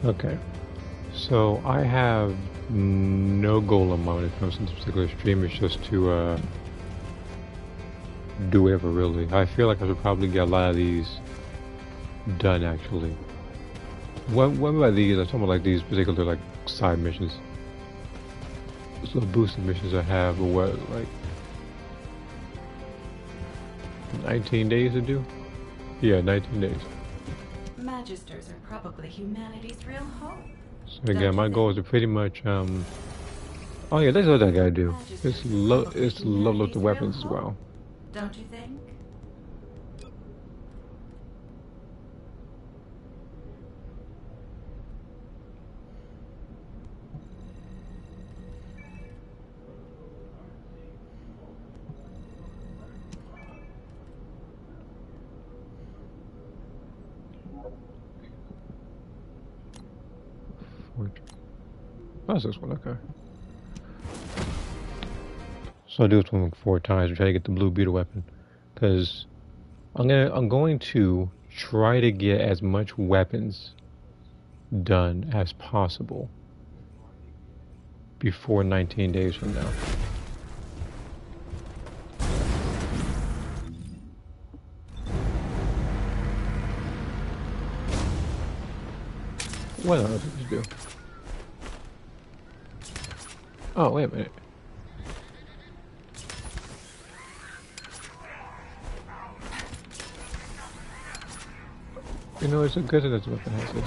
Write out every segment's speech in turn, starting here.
Okay. So I have no goal in mind when it comes to this particular stream. It's just to do whatever, really. I feel like I should probably get a lot of these done, actually. What by these? I'm talking about like these particular like side missions. So boosted missions I have, what, like 19 days to do? Yeah, 19 days. Magisters are probably humanity's real hope. So again, my goal is to pretty much oh yeah, that's what I gotta do. It's level up the weapons as well. Don't you think? That's this one, okay. So I do this one 4 times to try to get the blue beetle weapon, because I'm going to try to get as much weapons done as possible before 19 days from now. What else did you do? Oh, wait a minute. You know, it's a good thing that the weapon has this.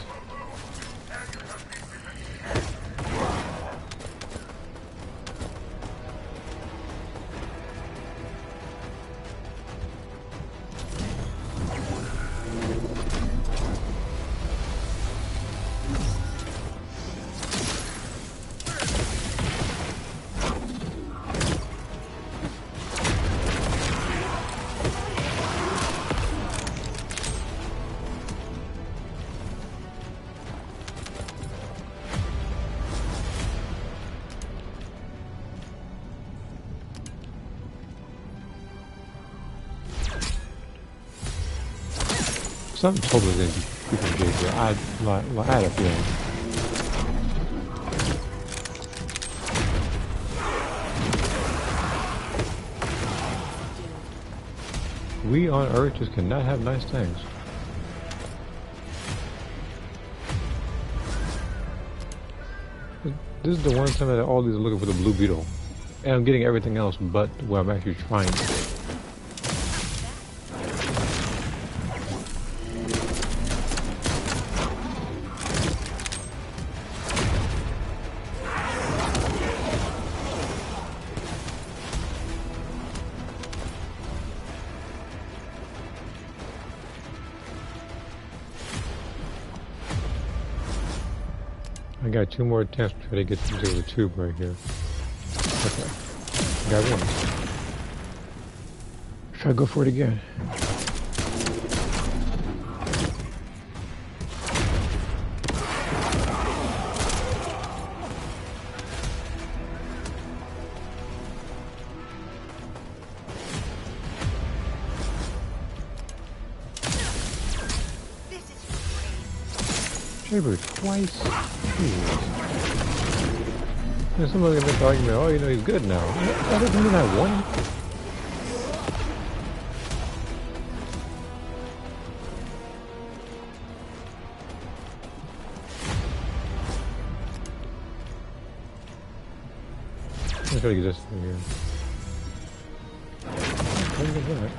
Something totally gonna be freaking big here. I had a feeling. We on Earth just cannot have nice things. This is the one time that all these are looking for the blue beetle. And I'm getting everything else but what I'm actually trying to get. I got 2 more attempts to try to get to the tube right here. Okay. Got one. Try to go for it again. Shaver twice. There's somebody gonna make the argument, oh, you know, he's good now. That doesn't mean I won. I'm trying to get this thing here. Look at that.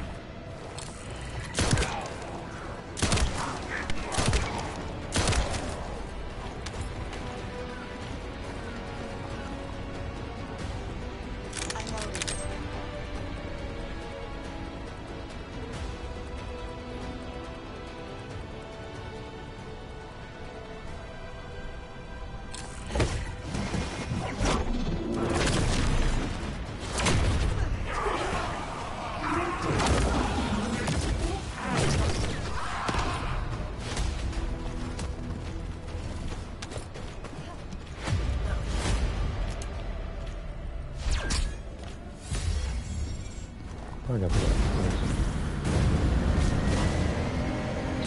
I got that.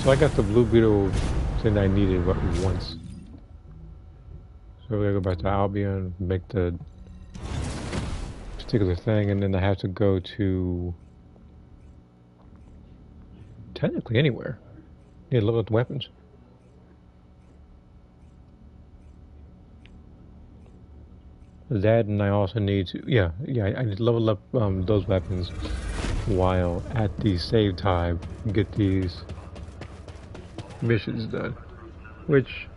So I got the blue beetle thing I needed once. So we gotta go back to Albion, make the particular thing, and then I have to go to technically anywhere. Need to level up the weapons. That, and I also need to, yeah, I need to level up those weapons while at the save time get these missions done. Which,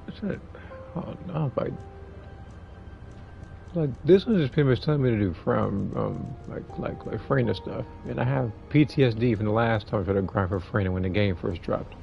what's that? Oh no, like this one is pretty much telling me to do from like Freyna stuff, and I have PTSD from the last time I tried to grind for Freyna when the game first dropped.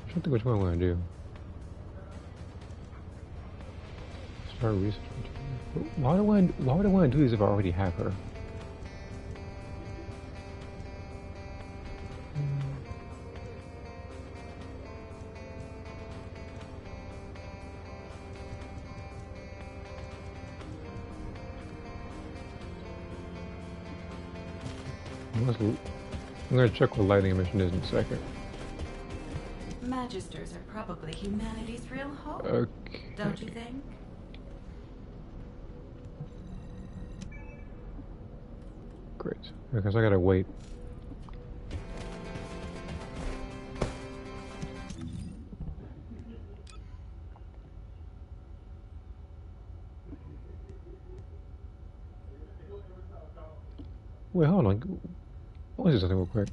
I don't think which one I'm gonna do. Start research. Why would I want to do this if I already have her? I'm gonna check what lightning emission is in a second. Magisters are probably humanity's real hope. Okay. Don't you think? Great. Because I gotta wait. Wait, hold on. What is this something real quick?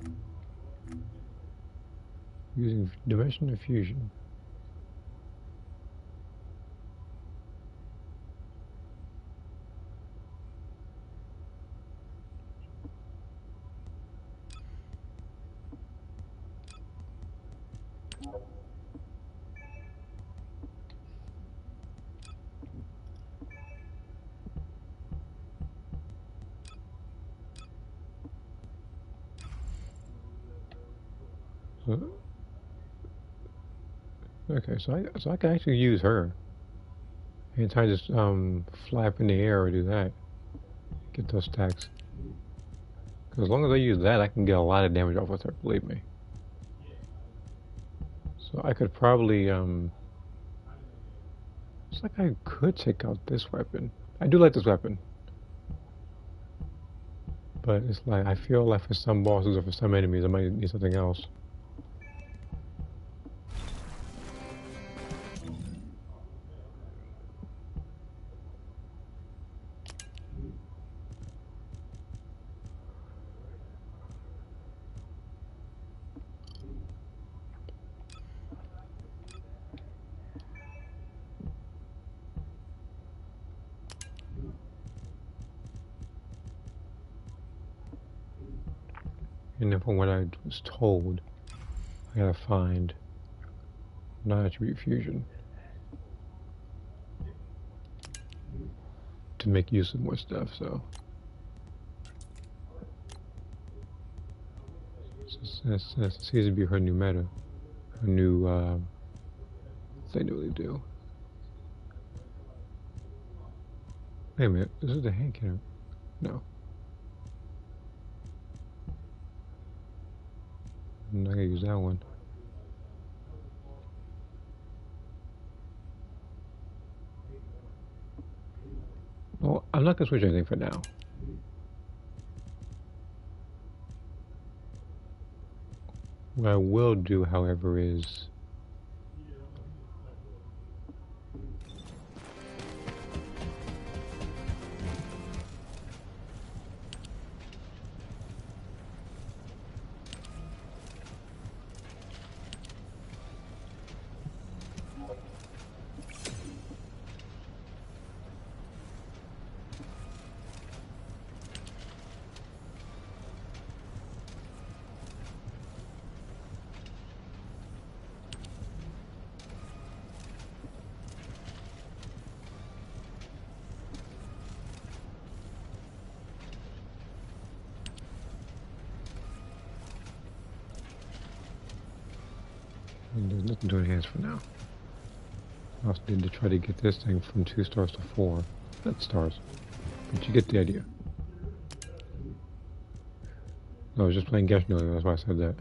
Using dimension diffusion. Okay, so I can actually use her. Anytime I just fly up in the air or do that, get those stacks. Because as long as I use that, I can get a lot of damage off with her. Believe me. So I could probably it's like I could take out this weapon. I do like this weapon, but it's like I feel like for some bosses or for some enemies, I might need something else. And then from what I was told, I gotta find non-attribute fusion to make use of more stuff. So it seems to be her new meta, her new thing to really do. Wait a minute, this is the hand cannon. No. I'm not gonna use that one. Well, I'm not gonna switch anything for now. What I will do, however, is And there's nothing to enhance for now. I also need to try to get this thing from 2 stars to 4. Not stars. But you get the idea. No, I was just playing Gesh earlier, that's why I said that.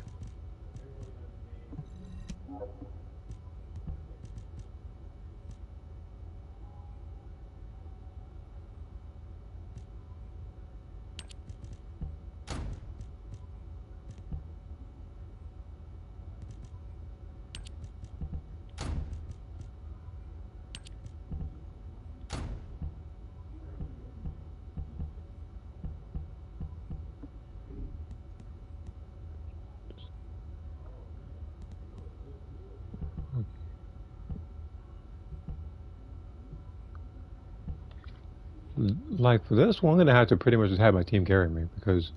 Like for this one, I'm gonna have to pretty much just have my team carry me because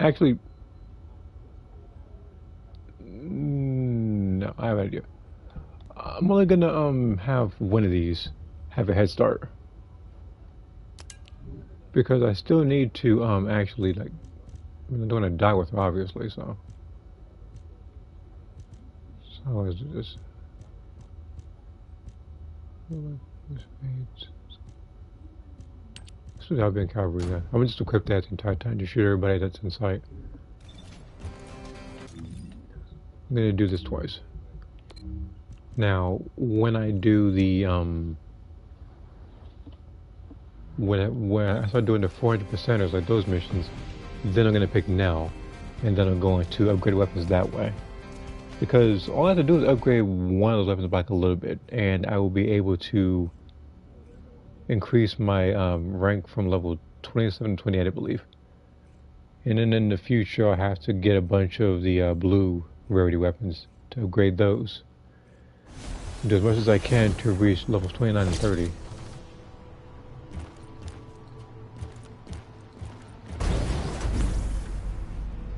actually, no, I have an idea. I'm only gonna have one of these have a head start because I still need to actually like I don't want to die with her obviously, so let's do this. This would have been cavalry then. I'm gonna just equip that the entire time to shoot everybody that's in sight. I'm gonna do this twice. Now, when I do the when I start doing the 400%ers like those missions, then I'm gonna pick Nell, and then I'm going to upgrade weapons that way. Because all I have to do is upgrade one of those weapons back a little bit, and I will be able to increase my rank from level 27 to 28, I believe. And then in the future, I have to get a bunch of the blue rarity weapons to upgrade those. Do as much as I can to reach levels 29 and 30.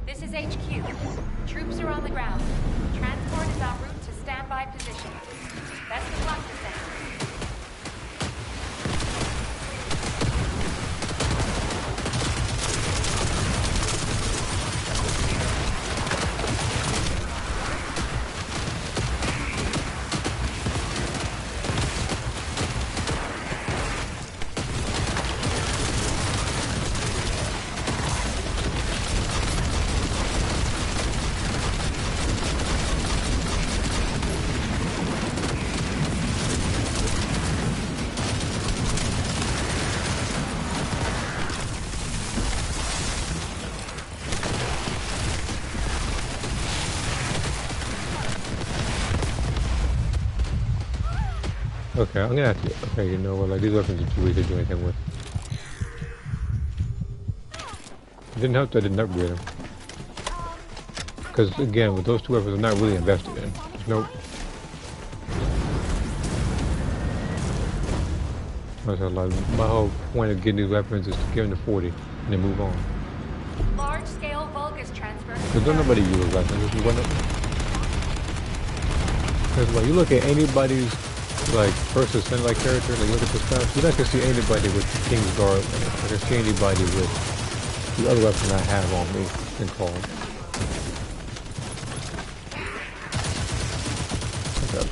This is HQ. Troops are on the ground. Transport is en route to standby position. Best of luck, Descendant. Okay, I'm gonna have to. Okay, you know what? Like these weapons are too weak to do anything with. It didn't help that I didn't upgrade them. Because again, with those two weapons, I'm not really invested in. There's no. Like, my whole point of getting these weapons is to get them to 40 and then move on. Large-scale Vulgus transfer. Because don't nobody use weapons. This is one of. Because like you look at anybody's like first Descendant like character, like look at the stuff, you're not gonna see anybody with the King's Guard. You're not gonna see anybody with the other weapon I have on me in called. Okay.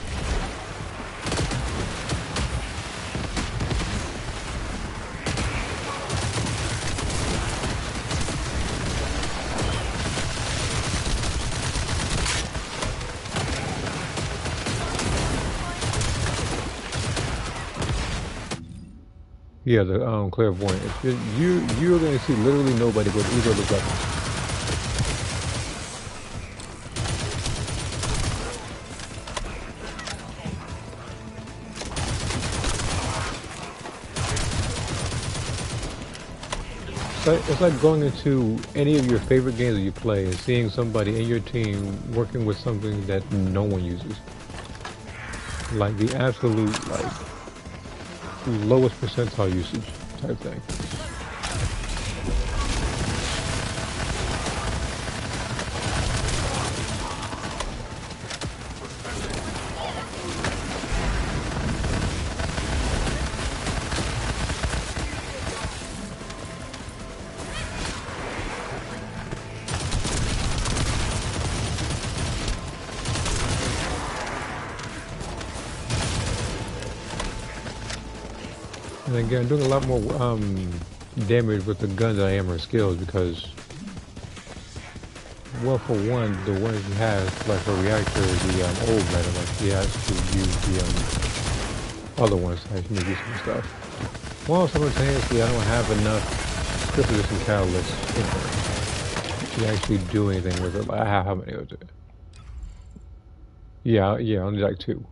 Yeah, the clairvoyant. You're going to see literally nobody with either of the weapons. It's like going into any of your favorite games that you play and seeing somebody in your team working with something that no one uses. Like the absolute like lowest percentile usage type thing. And again, I'm doing a lot more damage with the gun than I am her skills because, well, for one, the ones he has, like her reactor, is the old meta, like he has to use the other ones to actually make use of stuff. While simultaneously, I don't have enough crystal resistant catalysts in her to actually do anything with it. Like, I have how many of it? Yeah, only like 2.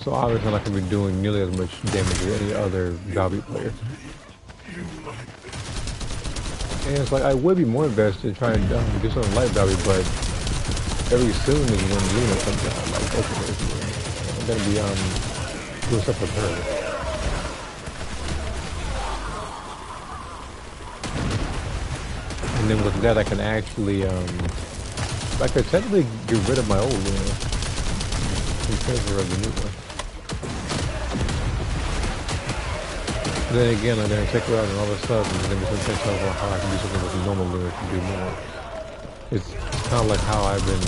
So obviously I'm not going to be doing nearly as much damage as any other Valby player. And it's like, I would be more invested in trying to do something like Valby, but very soon is when Luna comes out, like, okay, I'm going to be doing stuff with her. And then with that I can actually, I could technically get rid of my old Luna in favor of the new one. Then again, I'm going to take her out and all of a sudden there's going to be some potential about how I can do something with the normal Luna to do more. It's kind of like how I've been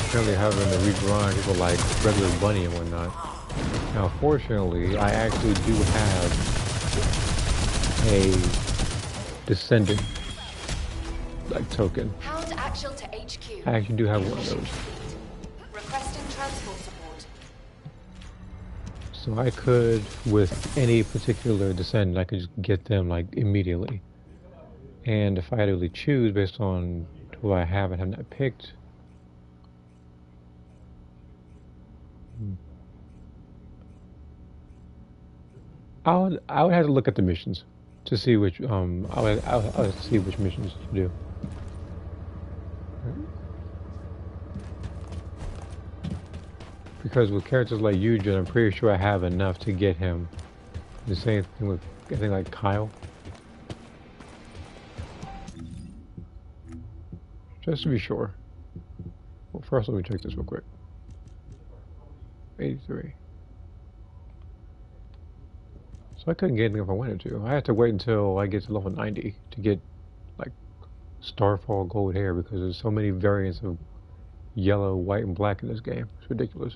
currently having to regrind people like regular Bunny and whatnot. Now, fortunately, I actually do have a Descendant like token. Hound actual to HQ. I actually do have one of those. Requesting transport support. So I could, with any particular Descendant, I could just get them like immediately. And if I had to really choose based on who I have and have not picked, I would have to look at the missions to see which I would see which missions to do. Because with characters like Eugen, I'm pretty sure I have enough to get him. The same thing with, I think, like Kyle. Just to be sure. Well, first let me check this real quick. 83. So I couldn't get anything if I wanted to. I had to wait until I get to level 90 to get, like, Starfall gold hair because there's so many variants of yellow, white, and black in this game. It's ridiculous.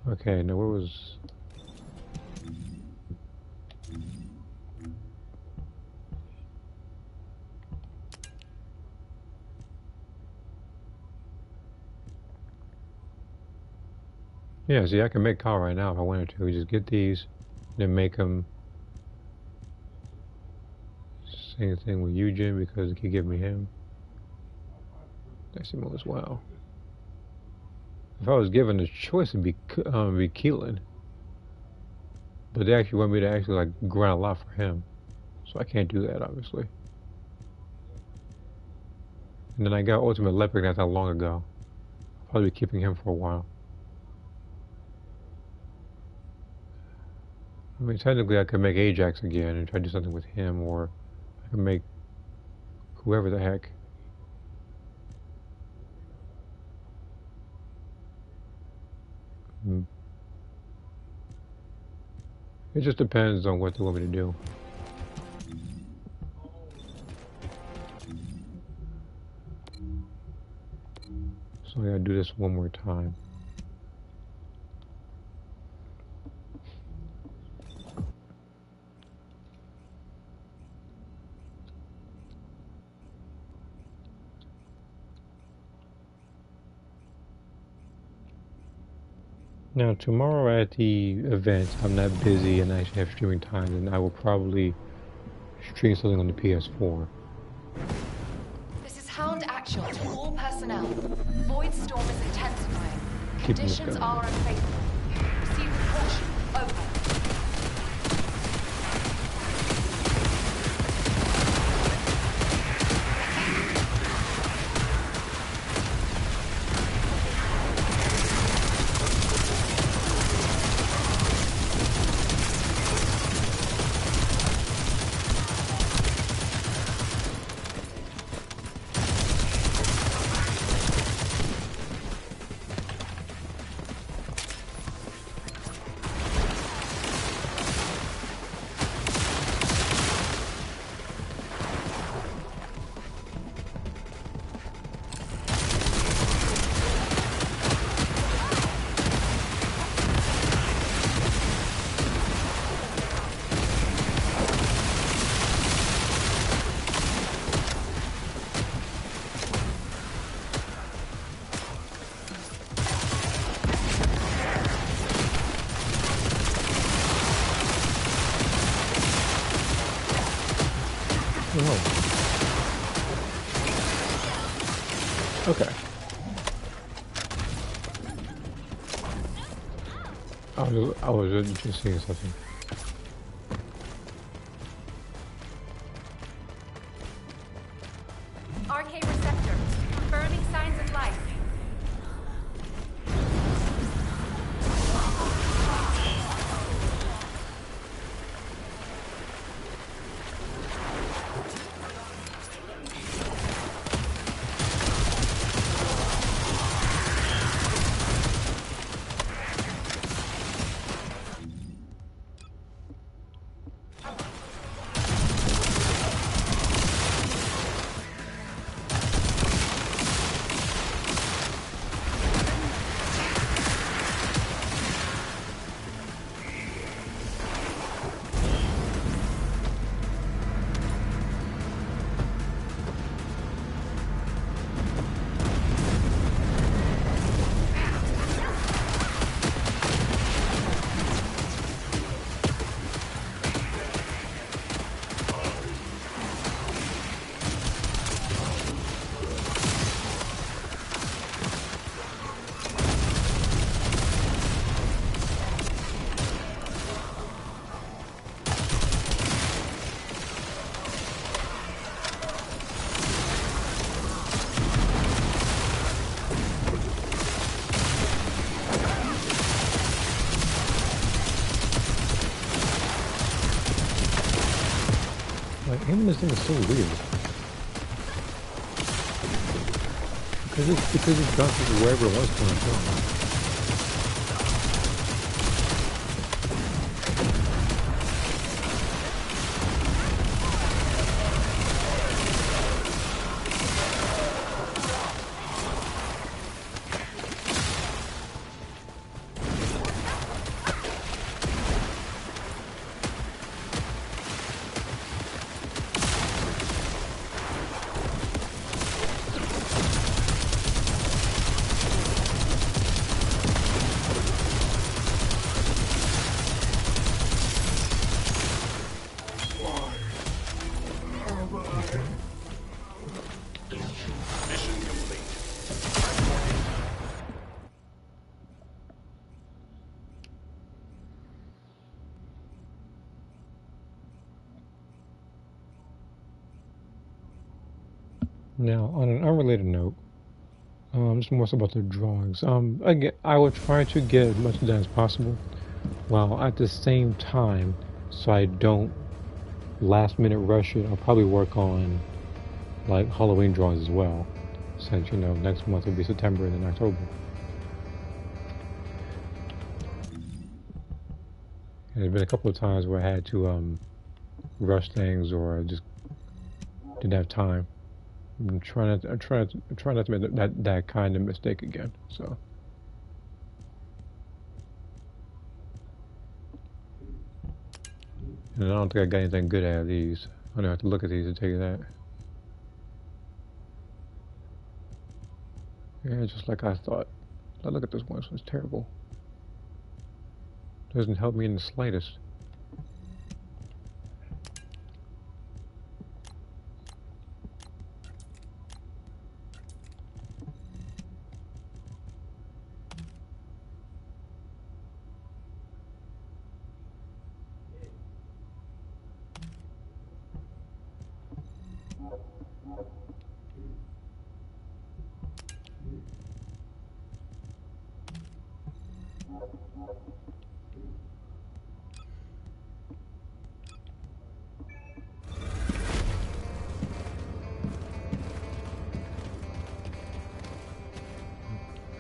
Okay, now where was... Yeah, see, I can make Kyle right now if I wanted to. Just get these, then make them. Same thing with Eugen because it could give me him. That's him as well. If I was given a choice, it'd be Keelan. But they actually want me to actually like grind a lot for him, so I can't do that obviously. And then I got Ultimate Leopard not that long ago. I'll probably be keeping him for a while. I mean, technically I could make Ajax again and try to do something with him, or I could make whoever the heck. It just depends on what they want me to do. So I gotta do this one more time. Now tomorrow at the event, I'm not busy and I actually have streaming time, and I will probably stream something on the PS4. This is Hound Actual to all personnel. Void storm is intensifying. Conditions are unfavorable. Proceed with caution. Over. Oh. Okay. I was just seeing something. RK receptor, confirming signs of life. Aiming this thing is so weird. Because it bounces wherever it wants to come. Now, on an unrelated note, just more so about the drawings. Again, I will try to get as much done as possible, while at the same time, so I don't last minute rush it. I'll probably work on like Halloween drawings as well, since next month will be September and then October. And there's been a couple of times where I had to rush things or just didn't have time. I'm trying not to make that kind of mistake again. So, and I don't think I got anything good out of these. I don't have to look at these to tell you that. Yeah, just like I thought. I look at this one. This one's terrible. Doesn't help me in the slightest.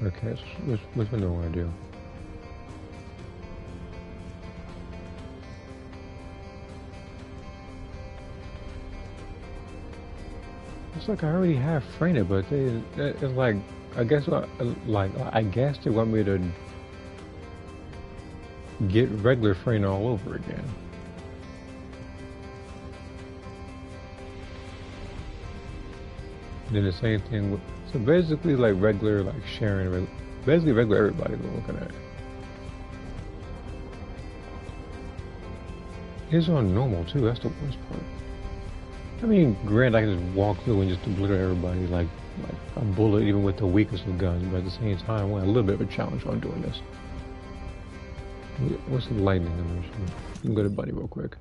Okay, which one do I want to do? It's like I already have framed it, but it's like I guess they want me to get regular frame all over again. And then the same thing with, so basically like regular, like sharing, basically regular everybody we're looking at. It's on normal too, that's the worst part. I mean, granted, I can just walk through and just obliterate everybody like a bullet, even with the weakest of guns. But at the same time, I want a little bit of a challenge while I'm doing this. What's the lightning emission? I'm gonna go to Bunny real quick.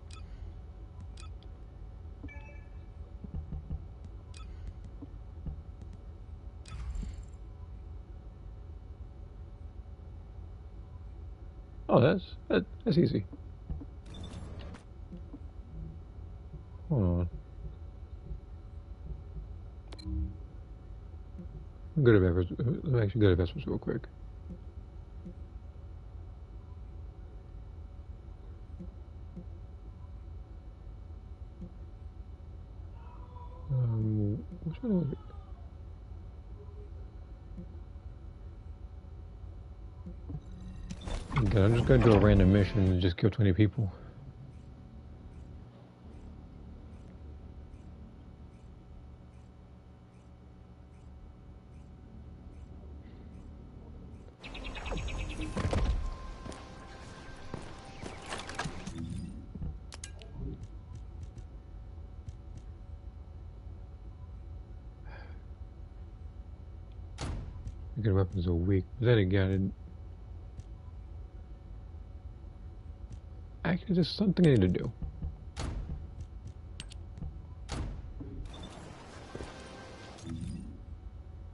Oh, that's easy. Hold on. Go to Vespers. Actually, go to Vespers real quick. Which one was it? Okay, I'm just gonna do a random mission and just kill 20 people. Good weapons are weak. But then again, actually, there's something I need to do.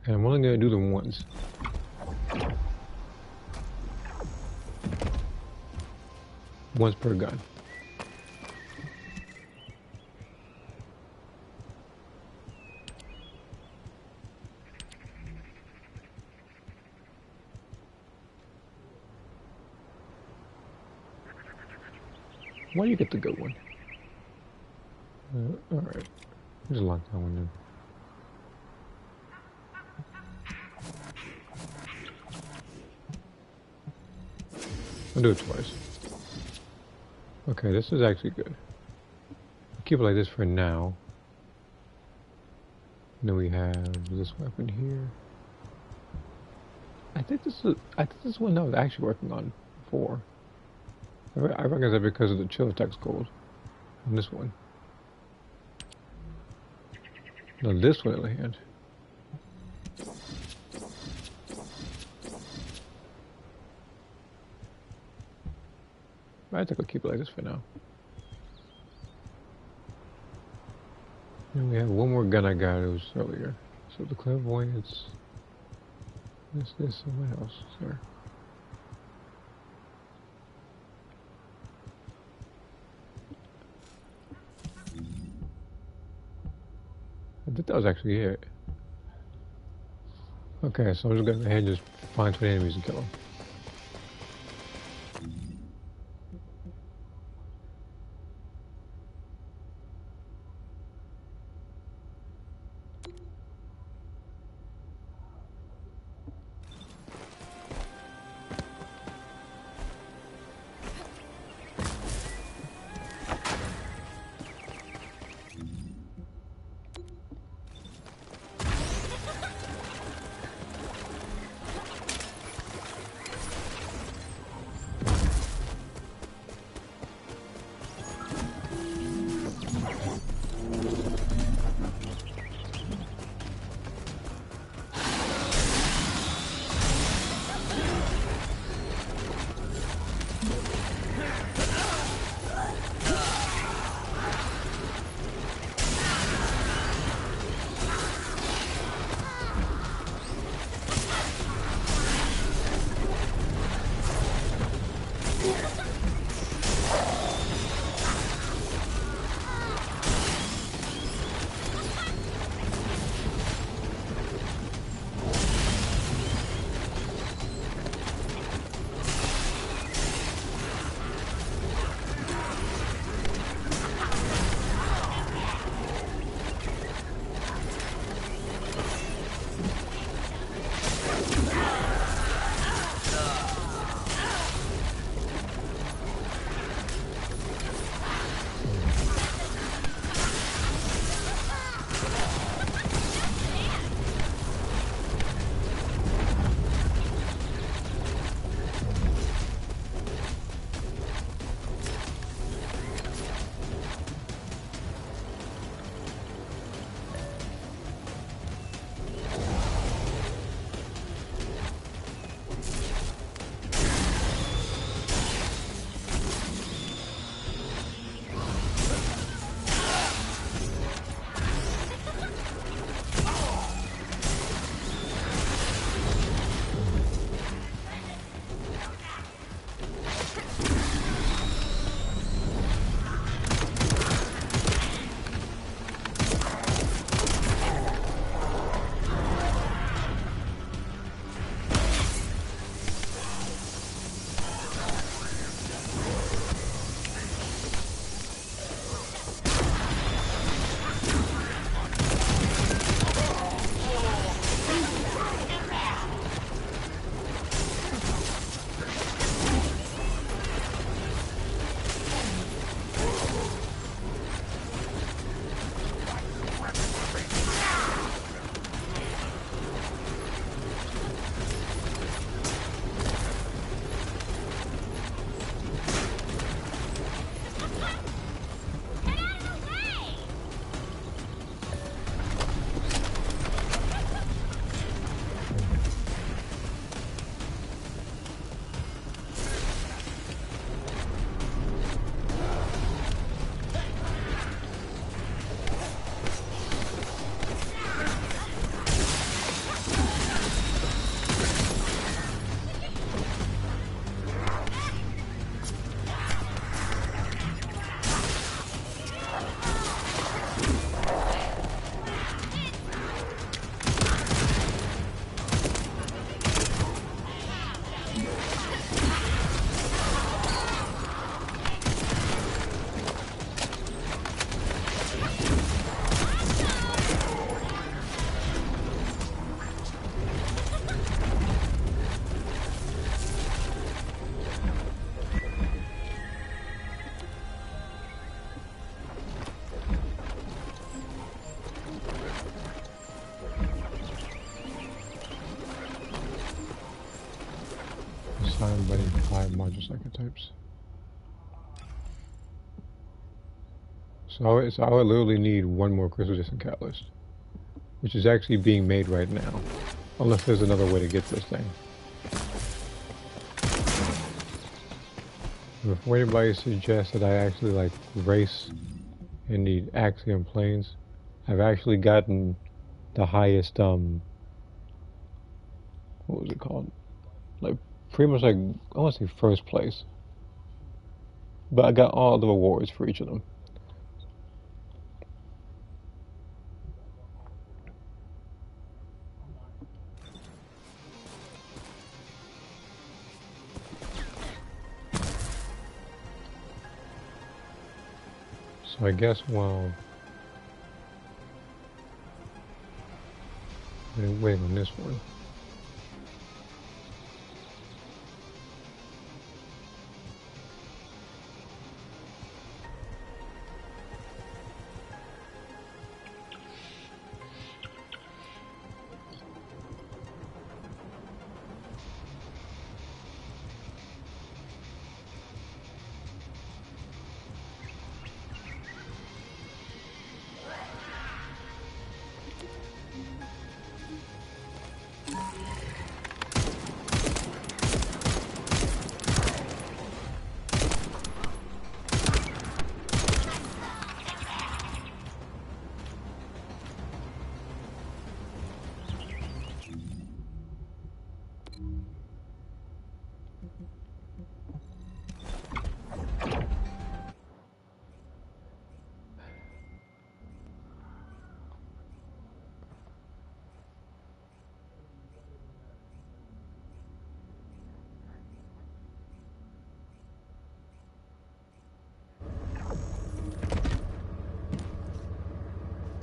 And I'm only gonna do them once. Once per gun. Why do you get the good one? Alright. Just lock that one in. I'll do it twice. Okay, this is actually good. I'll keep it like this for now. And then we have this weapon here. I think this is one I was actually working on before. I recognize that because of the chill text code on this one. Now this one, on the other hand. I think I'll keep it like this for now. And we have one more gun I got. It was earlier. So the clairvoyance. This, and what else is there? I think that was actually it. Okay, so I'm just gonna go ahead and just find 20 enemies and kill them. combining 5 module archetypes. So I would literally need one more crystal resistant catalyst, which is actually being made right now, unless there's another way to get this thing. Before anybody suggests that I actually like race in the axiom planes, I've actually gotten the highest what was it called? Like pretty much like I want to say first place, but I got all the rewards for each of them. So I guess while I'm waiting on this one.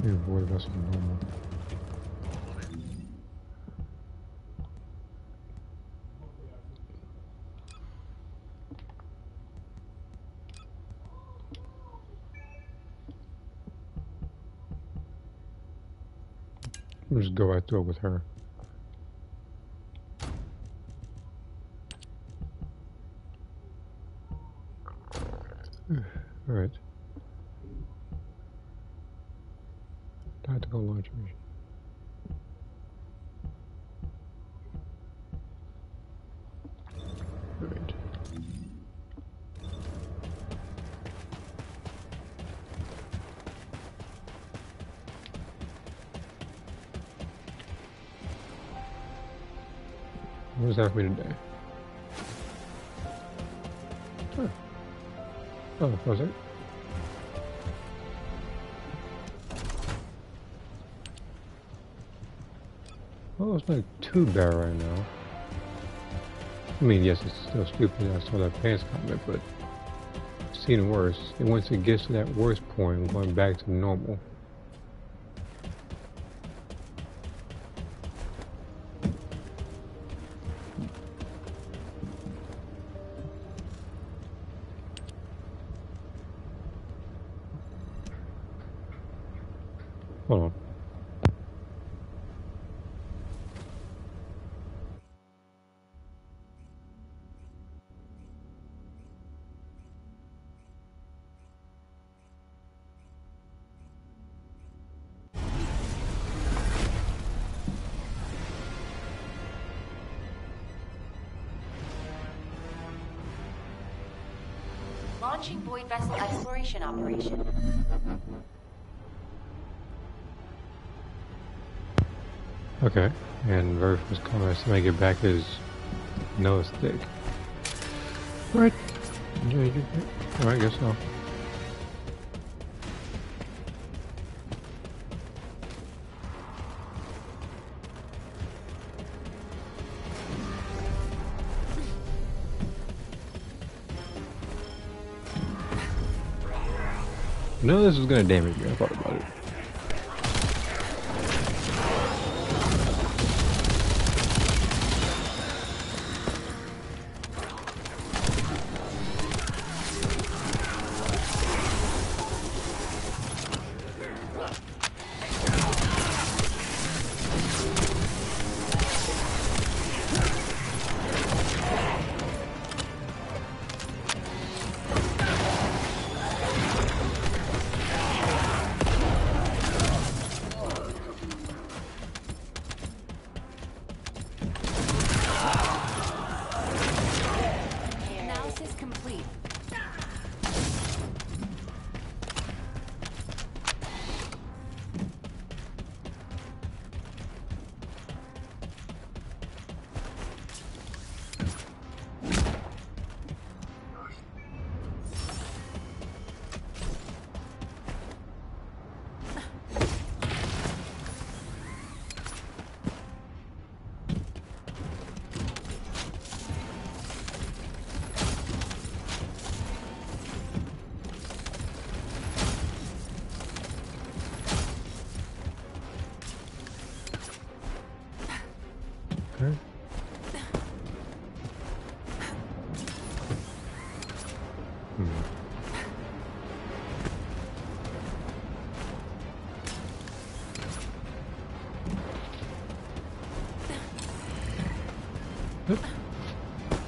Avoid vessel normal. We'll just go right through it with her. Alright. Tactical launch mission. Alright. What was that for me today? Huh. Oh, was it? Well, it's not too bad right now. I mean, yes, it's still stupid. I saw that pants comment, but I've seen worse. And once it gets to that worst point, we're going back to normal. Hold on. Launching void vessel exploration operation. Okay, and very first comment I make it back is no stick. Alright. Yeah, alright, guess so. No, this is gonna damage me. I thought about it.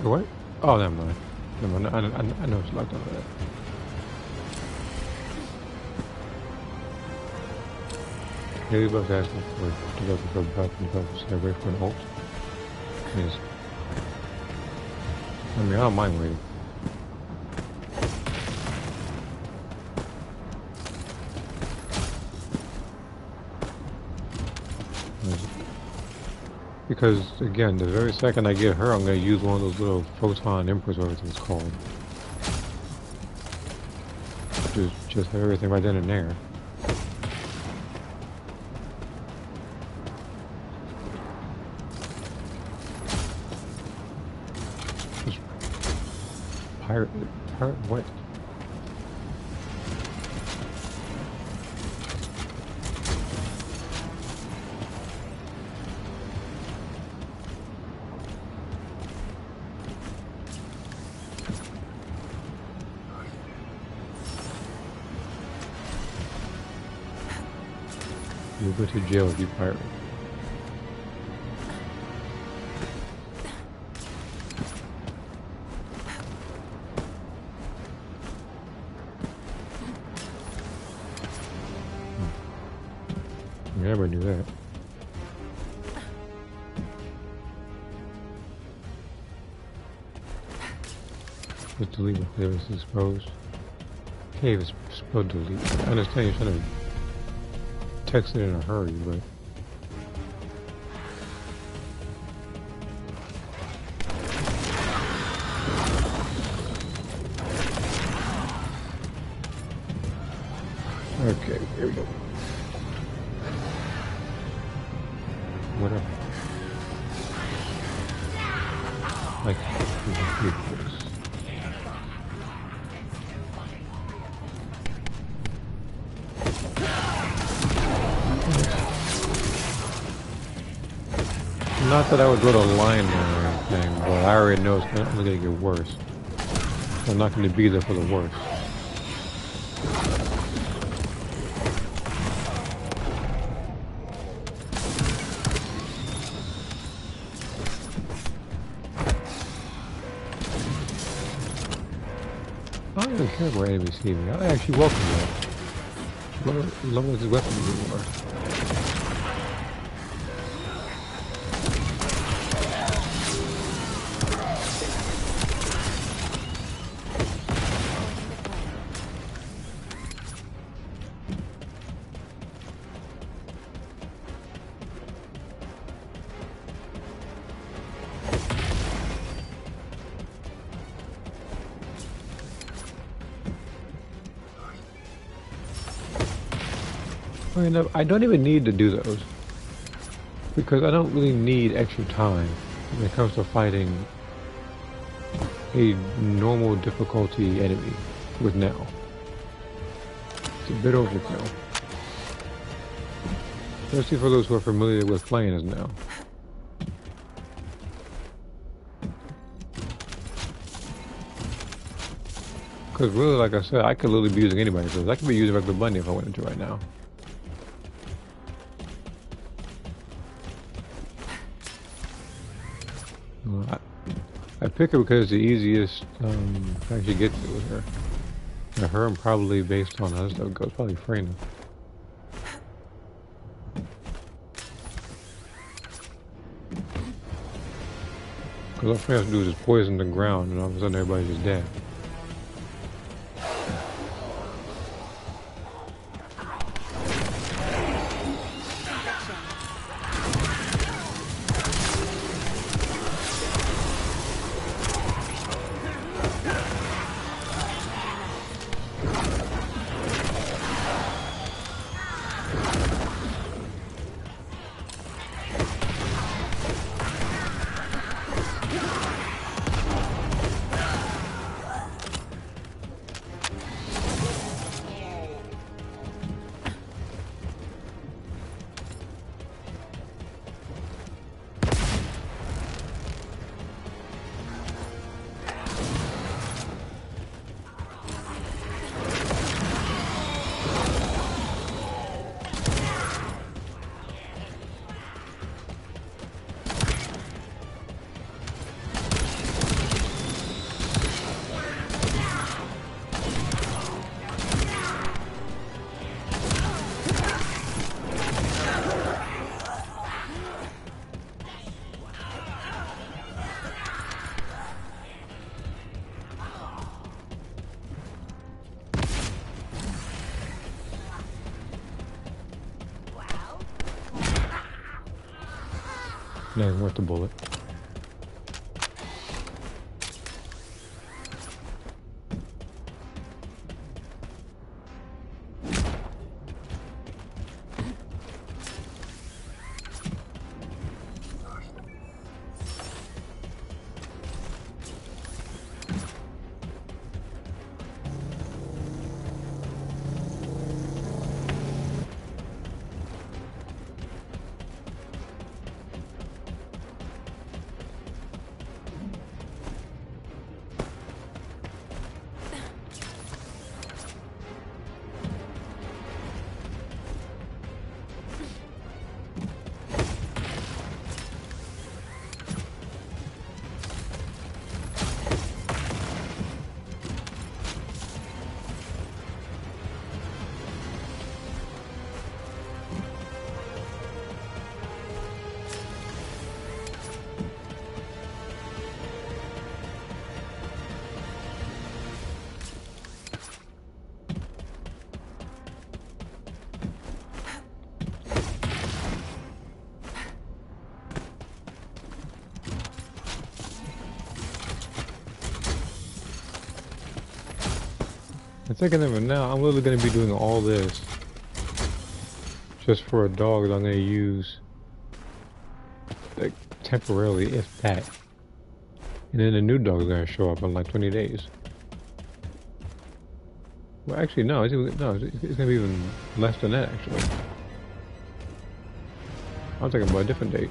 What? Oh, never mind. Never mind. I know it's locked on that. Haley was asking for developer for button developers to wait for an ult. Yes. I mean, I don't mind waiting. Because, again, the very second I get her, I'm going to use one of those little photon imprints, whatever it's called. Just have everything right then and there. Just pirate what? You'll go to jail if you pirate. You never knew that. Just delete it. There is exposed. Cave is spelled delete. I understand you're trying to text it in a hurry, but okay, here we go. Whatever. Like, this. Not that I would go to line there or anything, but I already know it's only going to get worse. I'm not going to be there for the worst. I don't even care where enemies see me. I actually welcome that. Lower his weapon anymore. I mean, I don't even need to do those because I don't really need extra time when it comes to fighting a normal difficulty enemy with now. It's a bit overkill. Especially for those who are familiar with playing as now. Because really, like I said, I could literally be using anybody. So I could be using regular bunny if I wanted to right now. I pick her because it's the easiest to actually get to with her. Now her and probably based on other stuff goes probably Freyna. Because all Freyna has to do is just poison the ground and all of a sudden everybody's just dead. Not even worth the bullet. I'm thinking of it now, I'm literally going to be doing all this just for a dog that I'm going to use, like, temporarily, if that. And then a new dog is going to show up in like 20 days. Well, actually, no, it's going to be even less than that, actually. I'm talking about a different date.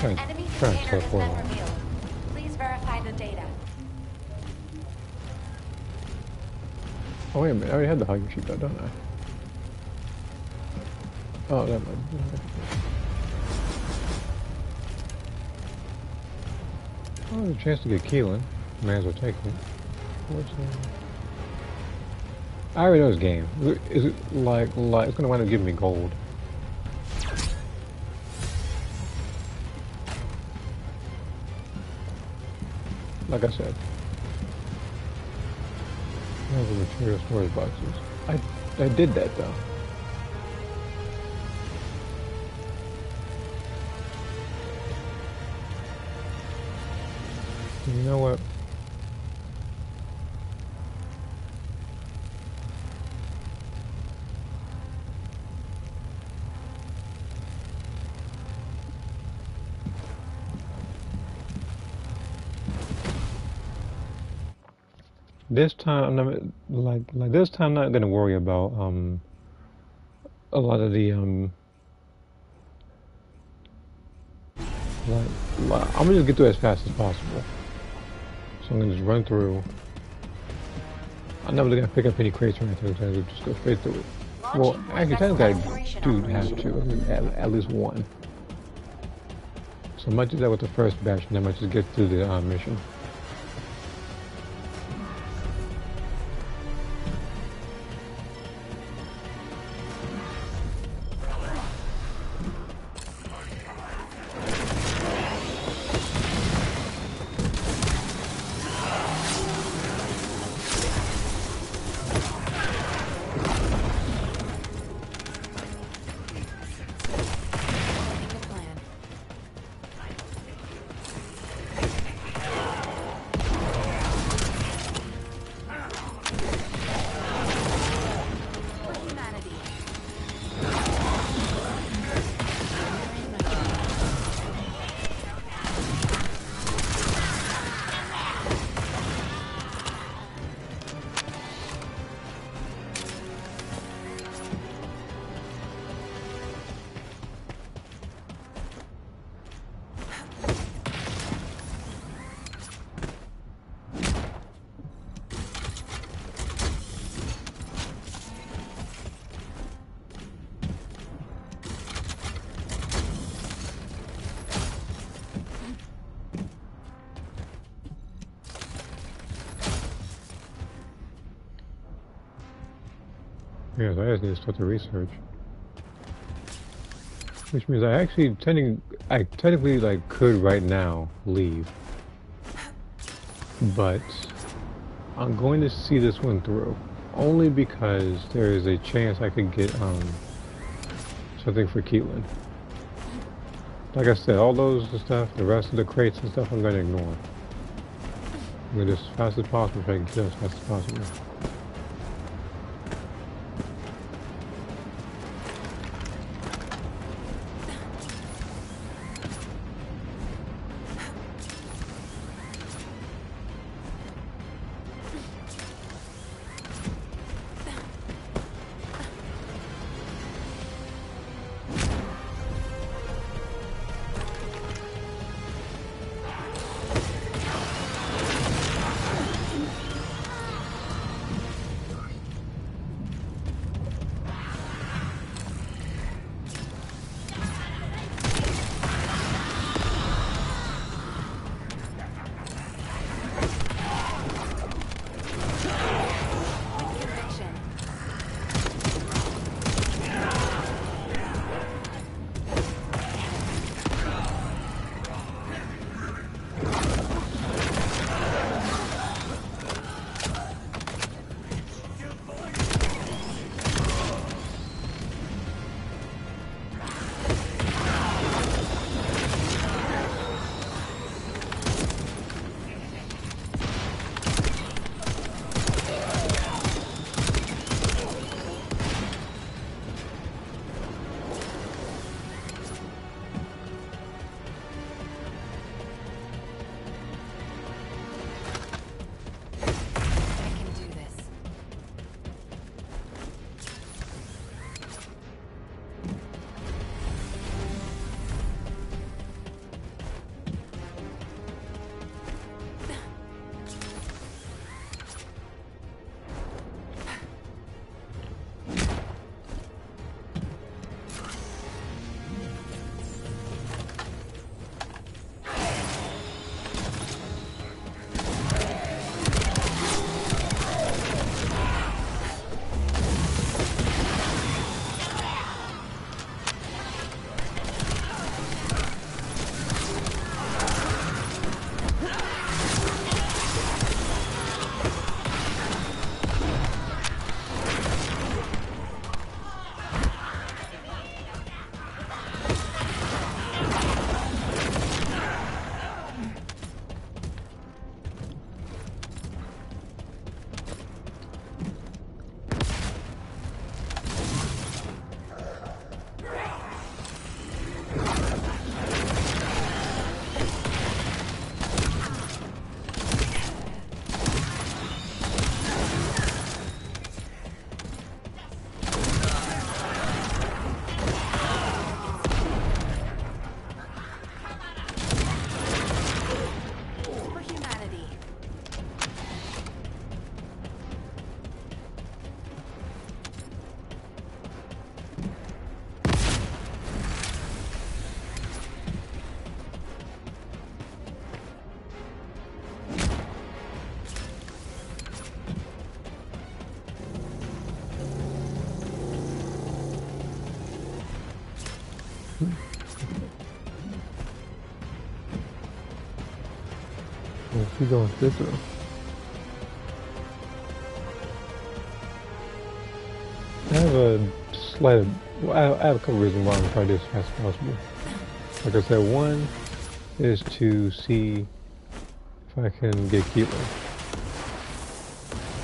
Enemy container has been revealed. Please verify the data. Oh wait a minute, I already had the huggy sheep though, don't I? Oh, that might. Oh, there's a chance to get Keelan. May as well take it. What's that? I already know this game. Is it like it's gonna wind up giving me gold? Like I said, those are material storage boxes. I did that though. You know what? This time, I'm not like this time. I'm not gonna worry about a lot of the I'm gonna just get through as fast as possible. So I'm gonna just run through. I'm never gonna pick up any crates or anything. So I'll just go straight through it. Well, actually, technically, I do have to at least one. So I might do that with the first batch, and then I might just get through the mission. Yeah, so I just need to start the research. Which means I actually technically like could right now leave. But I'm going to see this one through. Only because there is a chance I could get something for Keelan. Like I said, all those stuff, the rest of the crates and stuff I'm gonna ignore. I'm gonna do as fast as possible if I can kill as fast as possible. She going this way. I have a slight, well, I have a couple reasons why I'm trying to do this as fast as possible. Like I said, one is to see if I can get Keelan.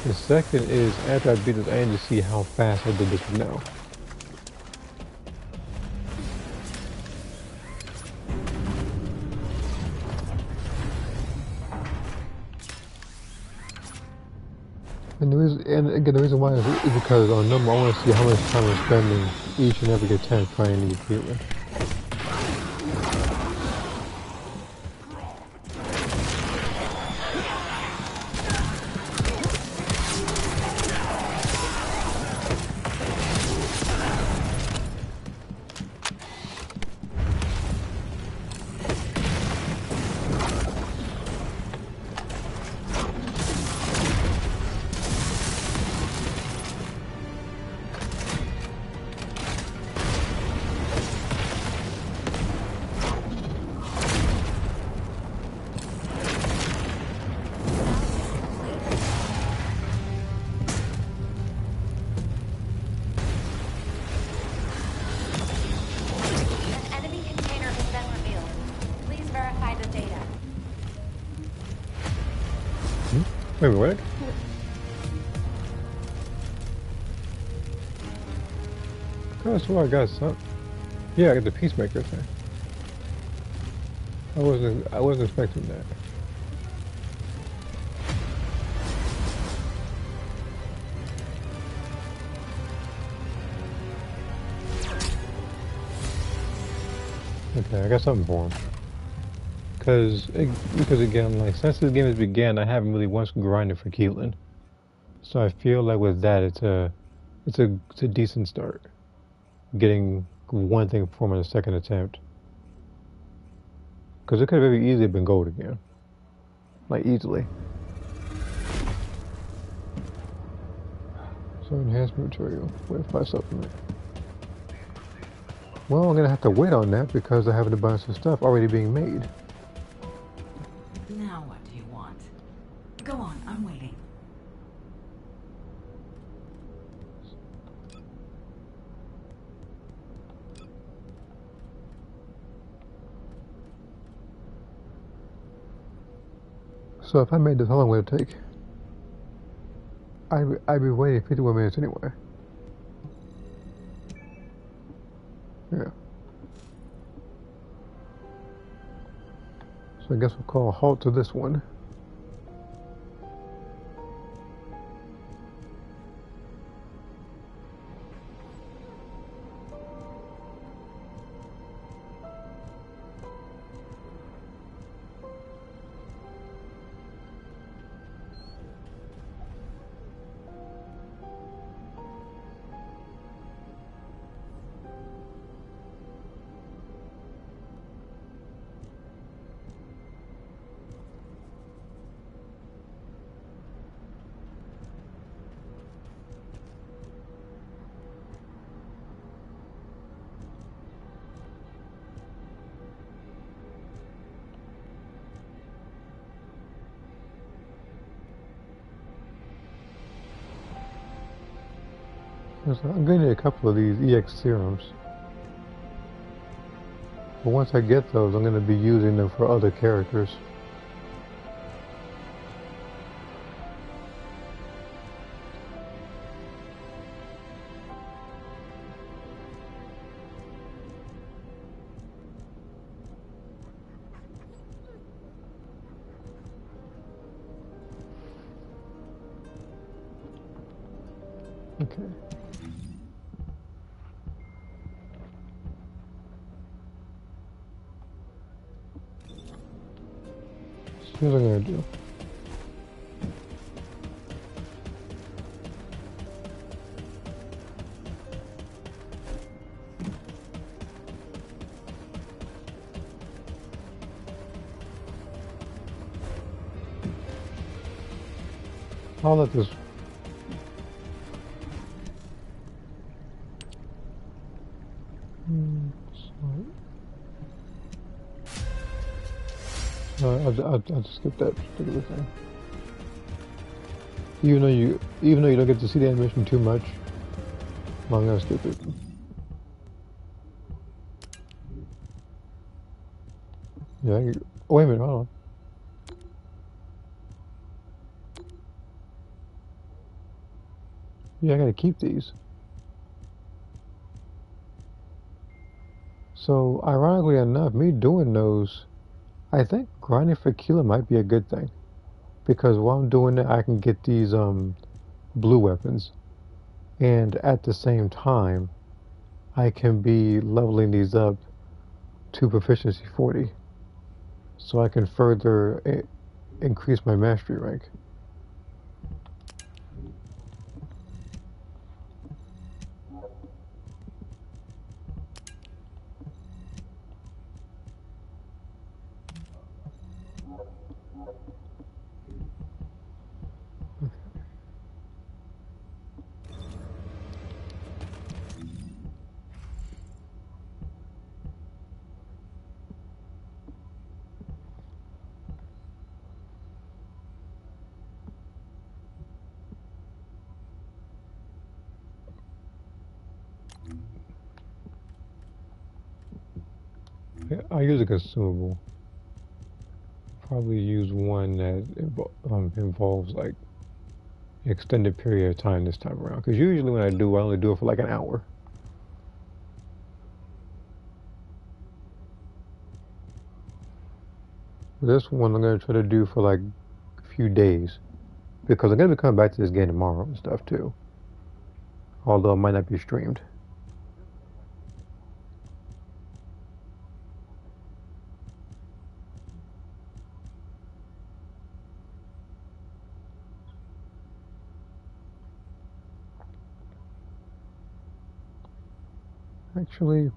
The second is after I beat this, I need to see how fast I did this now. And again, the reason why is because on number, I want to see how much time I'm spending each and every attempt trying to get Keelan. Wait a minute, what? That's what I got, son. Yeah, I got the Peacemaker thing. I wasn't expecting that. Okay, I got something for him. Because again, like since this game has began, I haven't really once grinded for Keelan. So I feel like with that, it's a decent start. Getting one thing for him in the second attempt. Because it could have very easily been gold again. Like easily. So enhancement material, Wi-Fi supplement. Well, I'm gonna have to wait on that because I have a bunch of stuff already being made. Now what do you want? Go on, I'm waiting. So if I made this, how long would it take? I'd be waiting 51 minutes anyway. Yeah. So I guess we'll call a halt to this one. I'm going to need a couple of these EX serums. But once I get those, I'm going to be using them for other characters. Okay. Here's what I'm going to do. I'll let this. I'll just skip that particular thing. Even though you don't get to see the animation too much, I'm gonna skip it. Yeah. Oh, wait a minute. Hold on. Yeah, I gotta keep these. So, ironically enough, me doing those, I think grinding for Keelan might be a good thing. Because while I'm doing it, I can get these blue weapons. And at the same time, I can be leveling these up to proficiency 40. So I can further increase my mastery rank. I use a consumable probably use one that involves like an extended period of time this time around. Because usually when I only do it for like an hour. This one I'm going to try to do for like a few days. Because I'm going to be coming back to this game tomorrow and stuff too. Although it might not be streamed. Actually,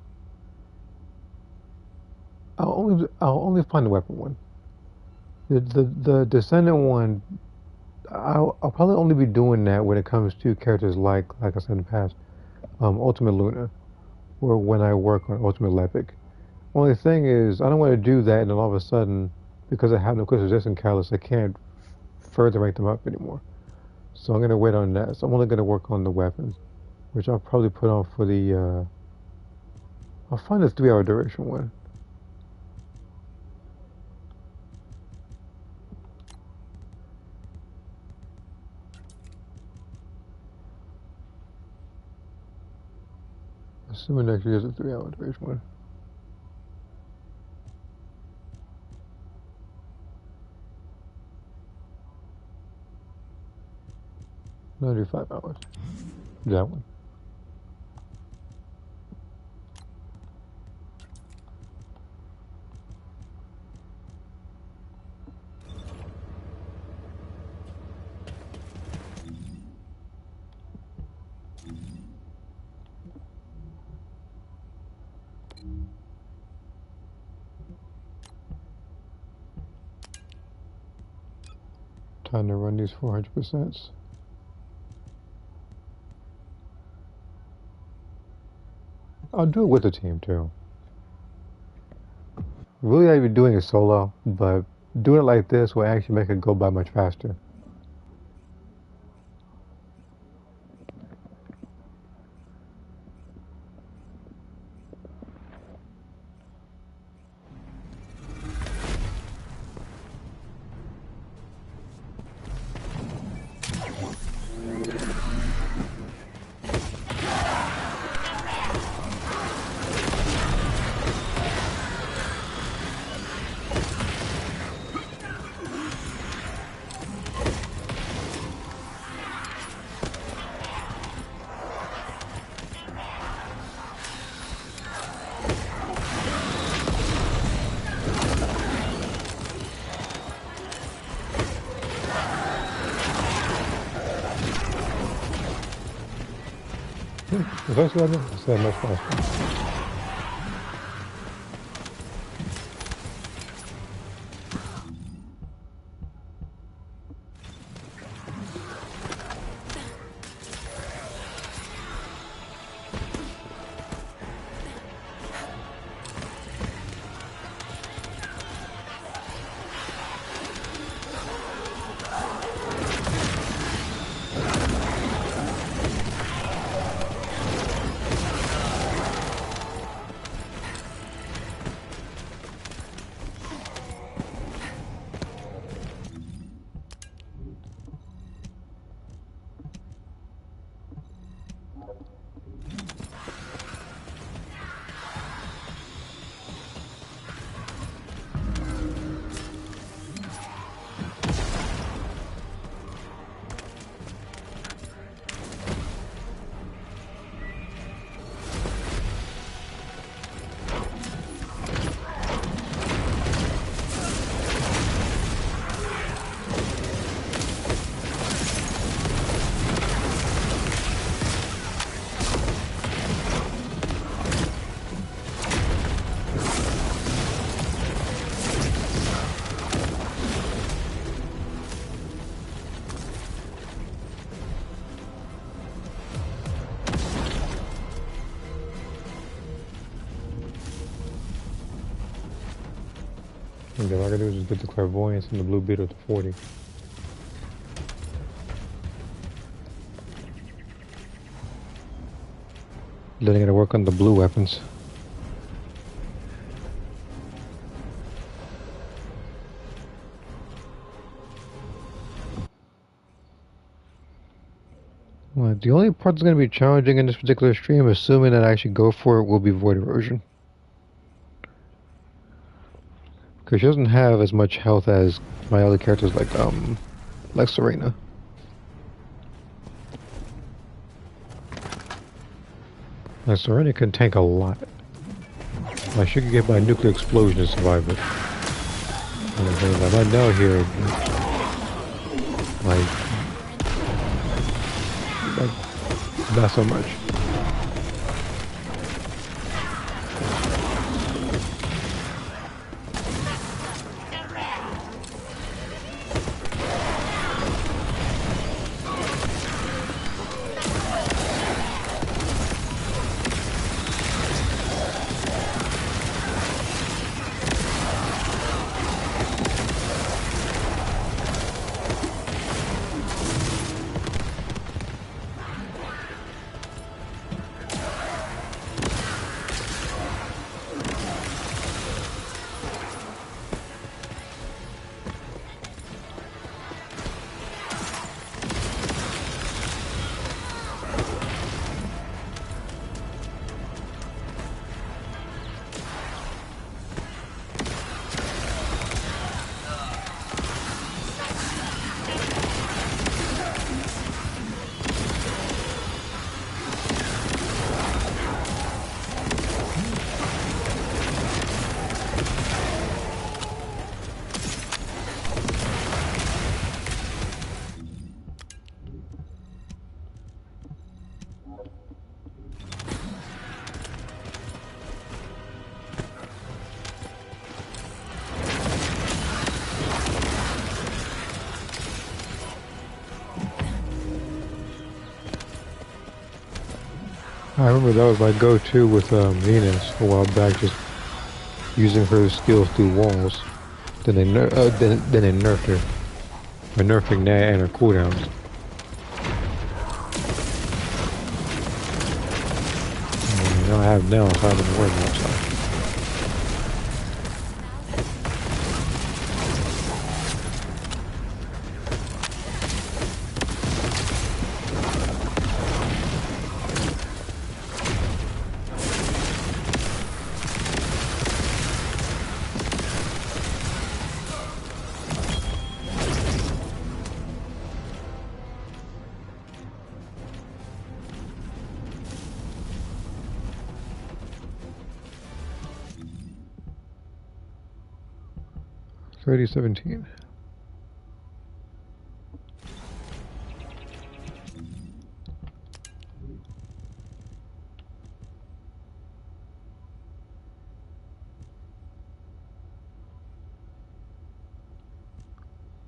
I'll only find the weapon one. The Descendant one, I'll probably only be doing that when it comes to characters like I said in the past, Ultimate Luna, or when I work on Ultimate Lepic. Only thing is, I don't want to do that and then all of a sudden, because I have no quick resistant catalyst, I can't further rank them up anymore. So I'm going to wait on that. So I'm only going to work on the weapons, which I'll probably put on for the, I'll find this 3-hour duration one. Assuming next year is a 3-hour duration one. No, do 5 hours. That one. Time to run these 400%. I'll do it with the team too. Really, I'd be doing it solo, but doing it like this will actually make it go by much faster. First one is much faster. And then all I gotta do is just get the clairvoyance and the blue beetle to 40. Then I gotta work on the blue weapons. Well, the only part that's going to be challenging in this particular stream, assuming that I actually go for it, will be Void Erosion. Because she doesn't have as much health as my other characters like Serena. Now Serena can tank a lot. Like she could get by a nuclear explosion and survive it. Like right now here, like not so much. I remember that was my go-to with Venus a while back, just using her skills through walls. Then they nerfed her. By nerfing that and her cooldowns. I have now, so I don't have to worry about that. $30.17.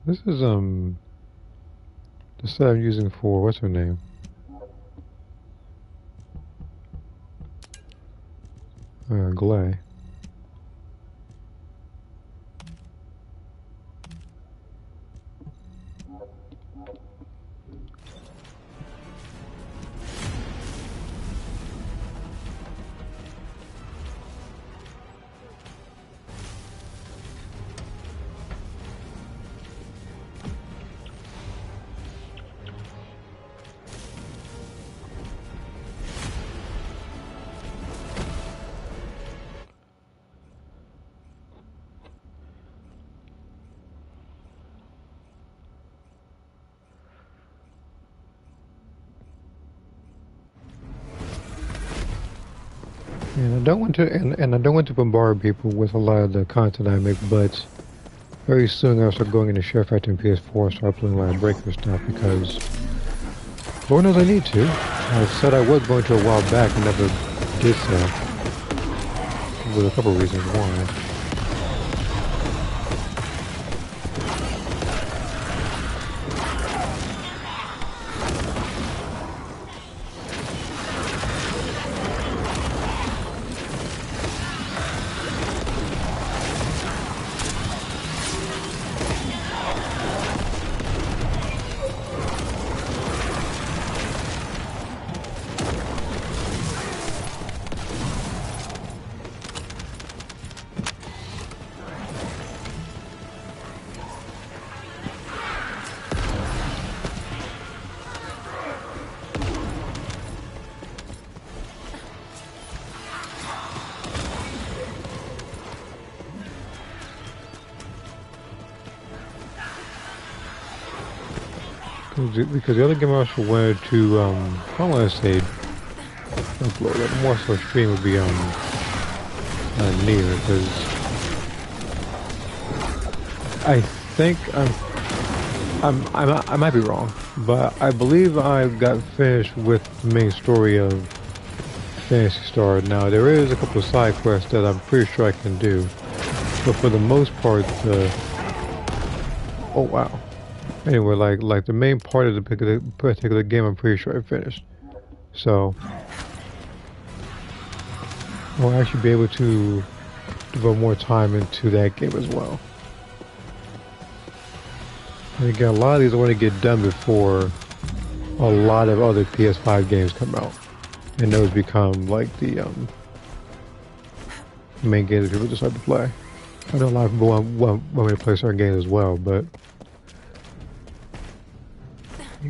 This is the set I'm using for what's her name? Glay. And I don't want to bombard people with a lot of the content I make, but very soon I'll start going into Share Factor and PS4 and start playing a lot of breaker stuff because Lord knows I need to. I said I was going to a while back and never did so. With a couple of reasons why. Because the other game I also wanted to, I don't want to say upload, but more so stream would be, near, because I think I might be wrong, but I believe I got finished with the main story of Fantasy Star. Now, there is a couple of side quests that I'm pretty sure I can do, but for the most part, oh wow. Anyway, like the main part of the particular game, I'm pretty sure I finished. So I'll actually be able to devote more time into that game as well. And again, a lot of these I want to get done before a lot of other PS5 games come out, and those become like the main games that people decide to play. I know a lot of people want me to play certain games as well, but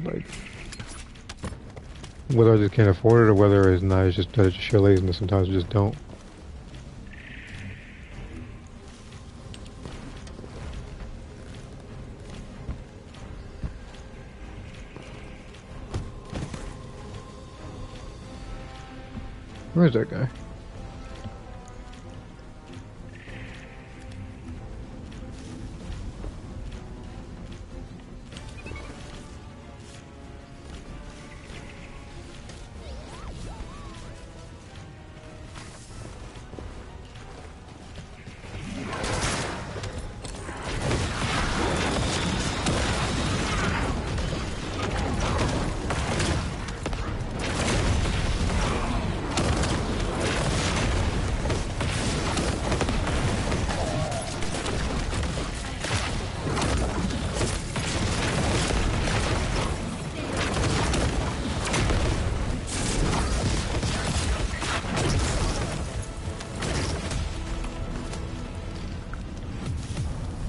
like whether I just can't afford it or whether it's not, it's just sheer laziness. Sometimes I just don't. Where's that guy?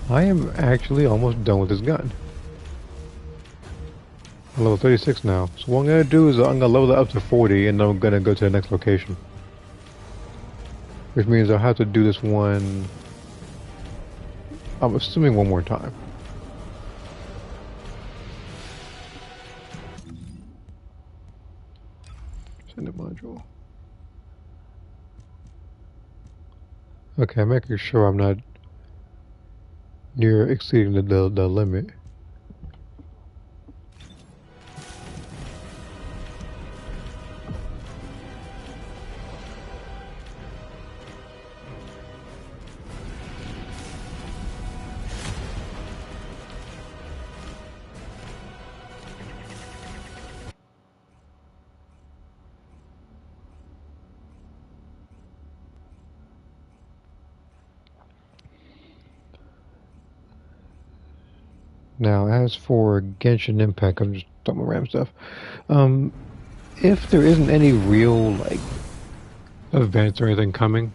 I am actually almost done with this gun. I'm level 36 now. So what I'm going to do is I'm going to level it up to 40 and then I'm going to go to the next location. Which means I'll have to do this one, I'm assuming one more time. Send a module. Okay, I'm making sure I'm not near exceeding the limit. Now, as for Genshin Impact, I'm just talking about RAM stuff. If there isn't any real, like, events or anything coming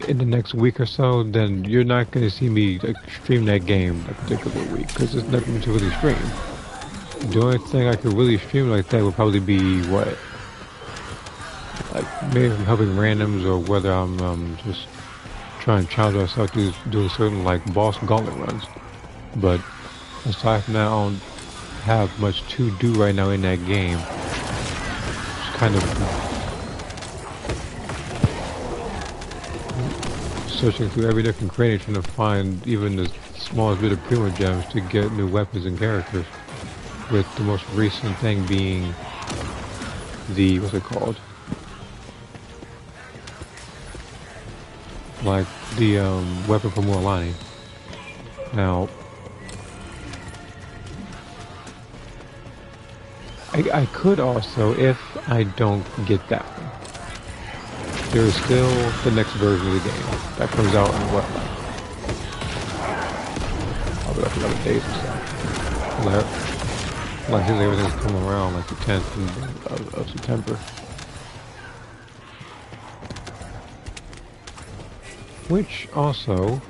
in the next week or so, then you're not going to see me like, stream that game that particular week, because there's nothing to really stream. The only thing I could really stream like that would probably be, what? Like, maybe I'm helping randoms, or whether I'm just trying to challenge myself to doing certain, like, boss gauntlet runs. But aside from that, I don't have much to do right now in that game. Just kind of searching through every different crate trying to find even the smallest bit of primo gems to get new weapons and characters. With the most recent thing being the, what's it called? Like the weapon from Mualani. Now, I could also, if I don't get that one, there is still the next version of the game that comes out in what, probably like 11 days or so. Like everything's coming around like the 10th of September. Which also,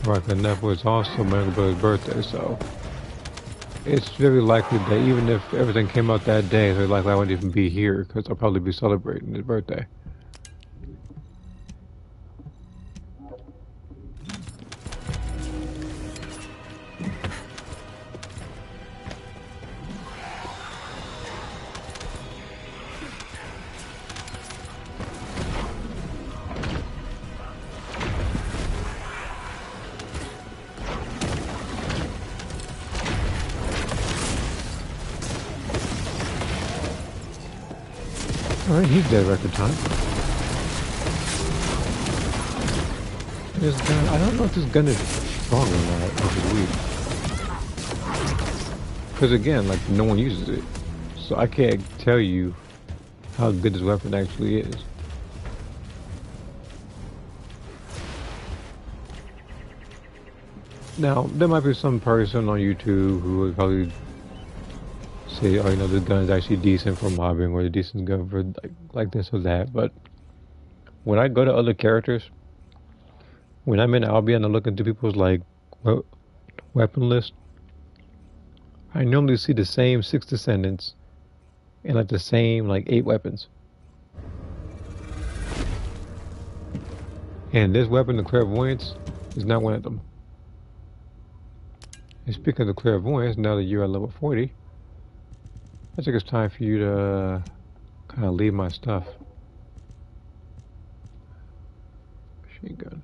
right, the Nepal is also my little brother's birthday, so it's very likely that even if everything came out that day, it's very likely I wouldn't even be here, because I'll probably be celebrating his birthday. Alright, he's dead record time. This gun, I don't know if this gun is strong or not, which is weak. Because again, like, no one uses it. So I can't tell you how good this weapon actually is. Now, there might be some person on YouTube who would probably say, oh, you know, this gun is actually decent for mobbing, or a decent gun for like this or that. But when I go to other characters, when I'm in Albion and I look into people's like weapon list, I normally see the same 6 Descendants and like the same like 8 weapons. And this weapon, the Clairvoyance, is not one of them. And speaking of the Clairvoyance, now that you're at level 40, I think it's time for you to kind of leave my stuff. Machine gun.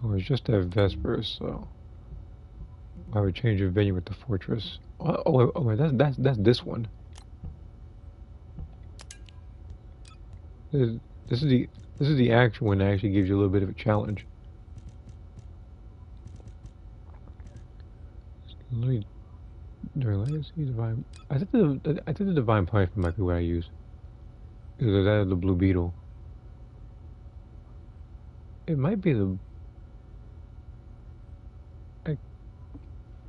Oh, it's just at Vespers, so I would change your venue with the fortress. Oh, that's this one. This is the actual one that actually gives you a little bit of a challenge. During Legacy, Divine. I think the Divine Punishment might be what I use. Either that or the Blue Beetle. It might be the.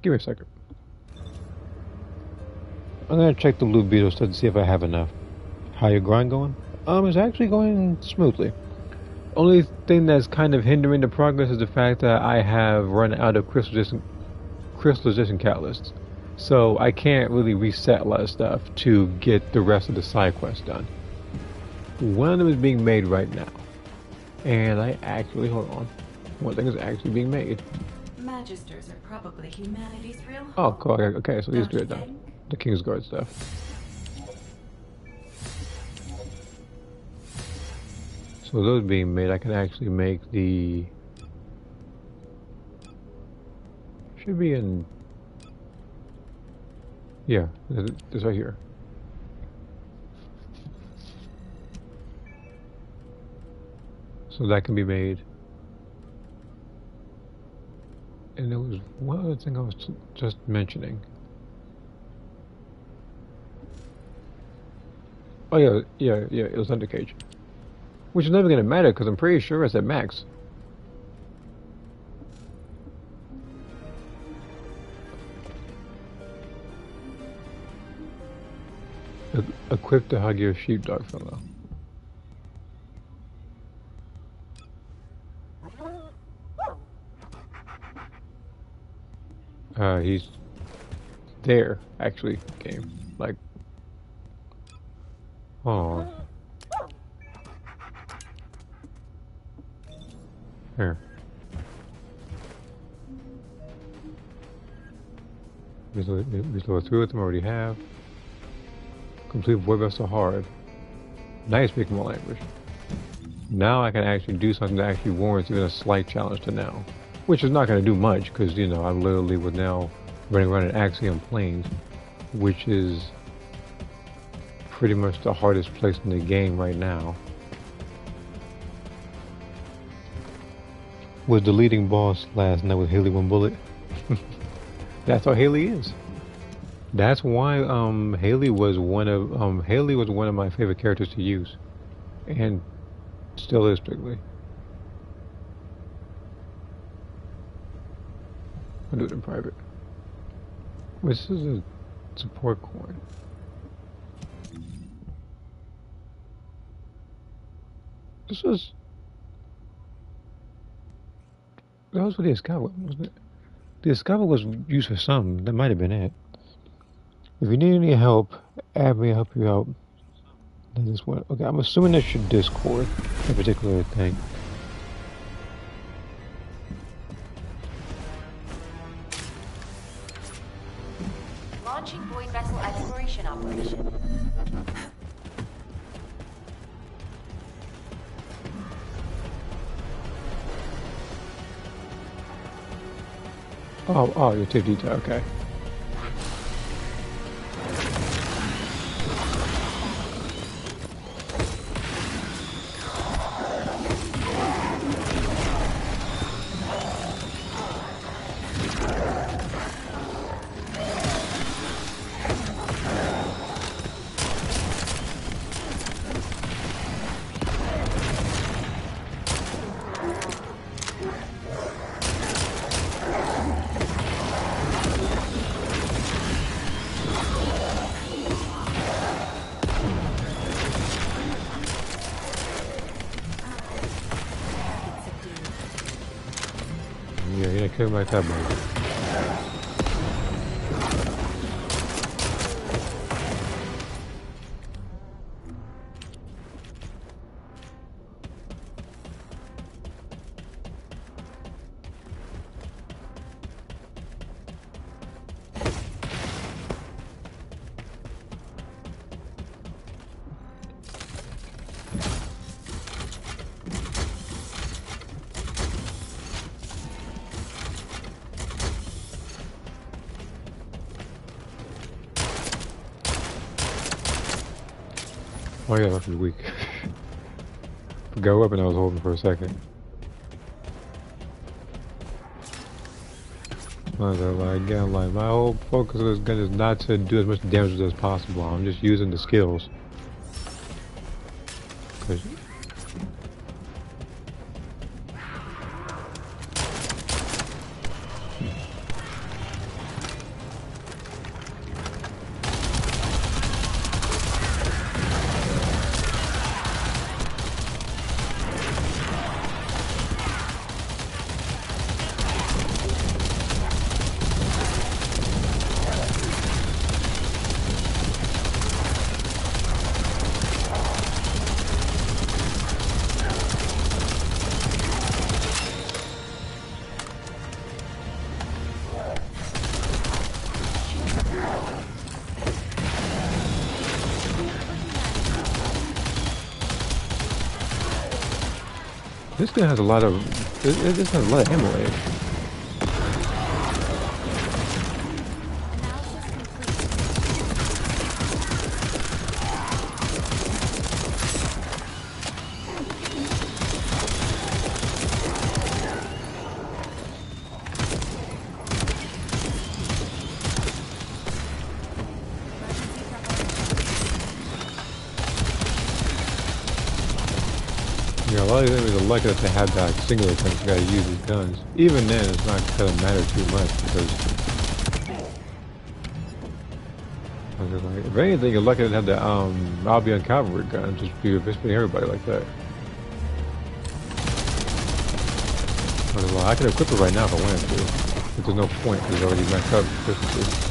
Give me a second. I'm gonna check the Blue Beetle stuff to see if I have enough. How your grind going? It's actually going smoothly. Only thing that's kind of hindering the progress is the fact that I have run out of crystallization catalysts. So I can't really reset a lot of stuff to get the rest of the side quests done. One of them is being made right now. And I actually, hold on. One thing is actually being made. Magisters are probably humanity's real hope. Oh, cool. Okay, so these Don't two are done. The Kingsguard stuff. So those being made, I can actually make the... Should be in... Yeah, this right here. So that can be made. And there was one other thing I was just mentioning. Oh yeah, it was Undercage. Which is never going to matter because I'm pretty sure it's at max. Equip to hug your sheepdog fellow. He's there, actually, game. Like, oh. Here. These level 3 with them already have. Complete Void Vessel Hard. Nice speaking my language. Now I can actually do something that actually warrants even a slight challenge to now. Which is not going to do much, because, you know, I'm literally with now running around in Axiom Plains, which is pretty much the hardest place in the game right now. Was the leading boss last night with Haley One Bullet. That's how Haley is. That's why Haley was one of my favorite characters to use, and still is particularly. I'll do it in private. This is a support coin. That was for the Escava, wasn't it? The Escava was used for something. That might have been it. If you need any help, add me, help you out. This one. Okay, I'm assuming that's your Discord, a particular thing. Launching void vessel exploration operation. Oh, your tip detail, okay. Yeah, you didn't kill him like that, buddy. Oh yeah, that's weak. Forgot what weapon I was holding for a second. Again, like my whole focus of this gun is not to do as much damage as possible. I'm just using the skills. 'Cause this gun has a lot of. It just has a lot of ammo in it. Yeah, a lot of enemies are lucky that they have that single attempt. You gotta use these guns. Even then, it's not gonna matter too much because if anything, you're lucky to have the Albion cavalry gun. Just be eviscerating everybody like that. I can equip it right now if I wanted to, but there's no point because it's already maxed out efficiency.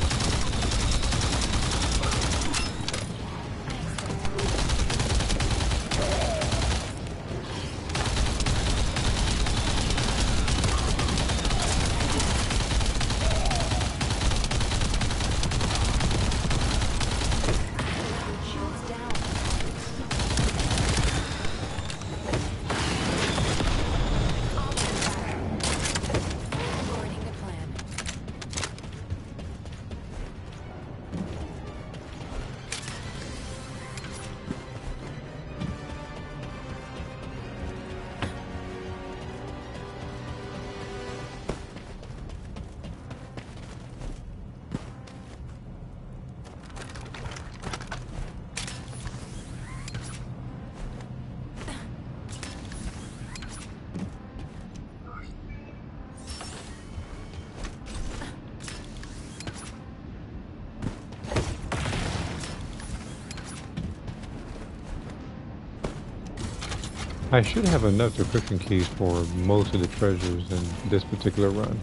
I should have enough decryption keys for most of the treasures in this particular run.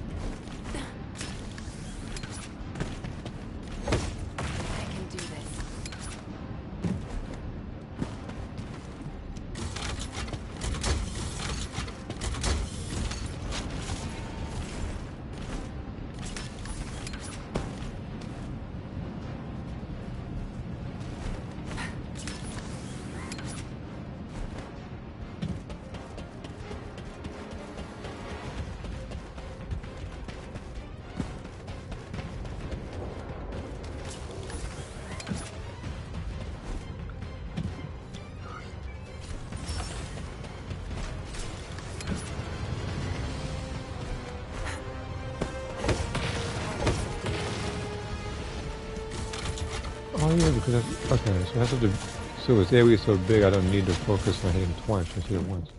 Oh yeah, because that's, okay, so that's the so its area is so big I don't need to focus on hitting twice, just hit it once.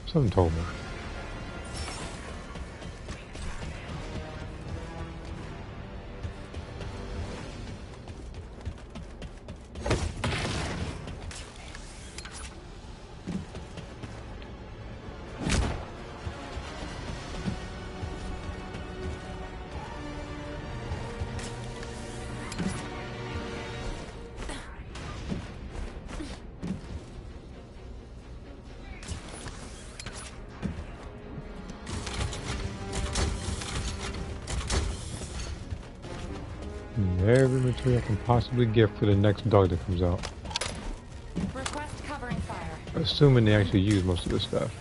Something told me. Every material I can possibly get for the next dog that comes out. Request covering fire. Assuming they actually use most of this stuff.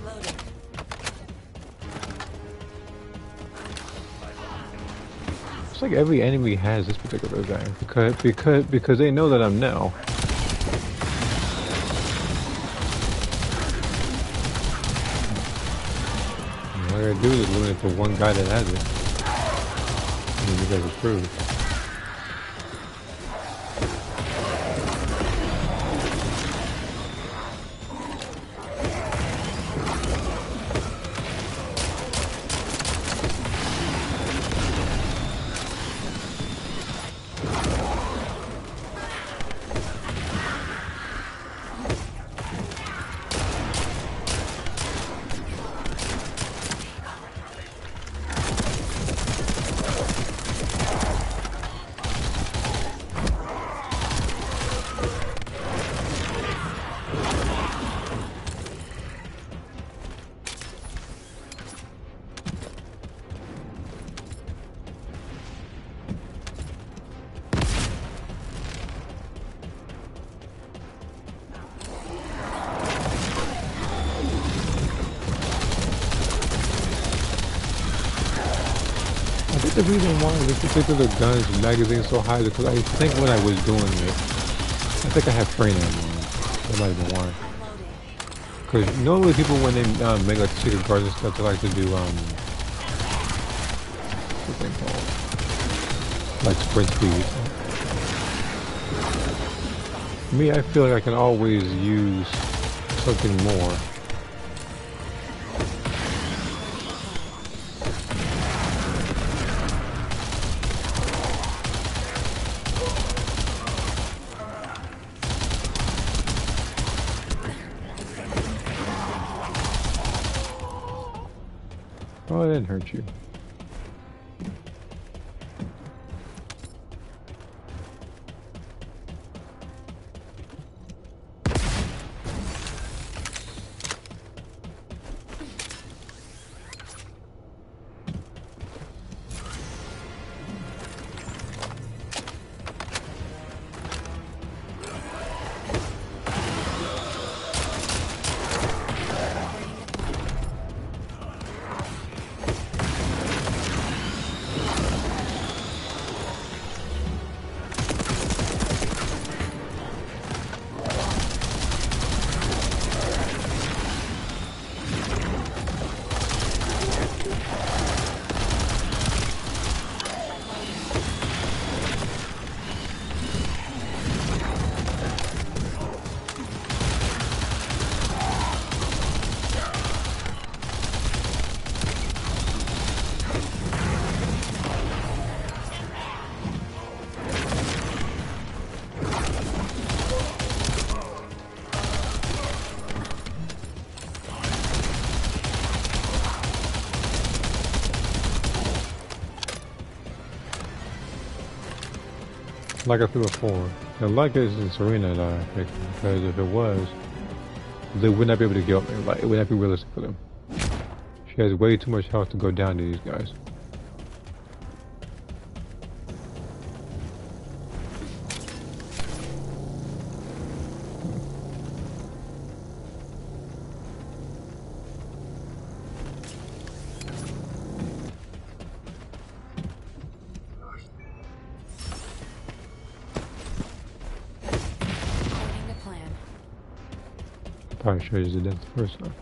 Loading. It's like every enemy has this particular thing because they know that I'm now. All I gotta do is limit it to one guy that has it. And you guys approve. The reason why this particular gun's magazine is so high is because I think when I was doing it, I think I had training on it. That might have been why. Because normally people when they make like secret guards and stuff, they like to do what's the thing called? Like sprint speed. Me, I feel like I can always use something more. Oh, it didn't hurt you. Like I said before, the luck isn't Serena that I picked, because if it was, they would not be able to kill me. Like, it would not be realistic for them. She has way too much health to go down to these guys. probably should have did that the first time.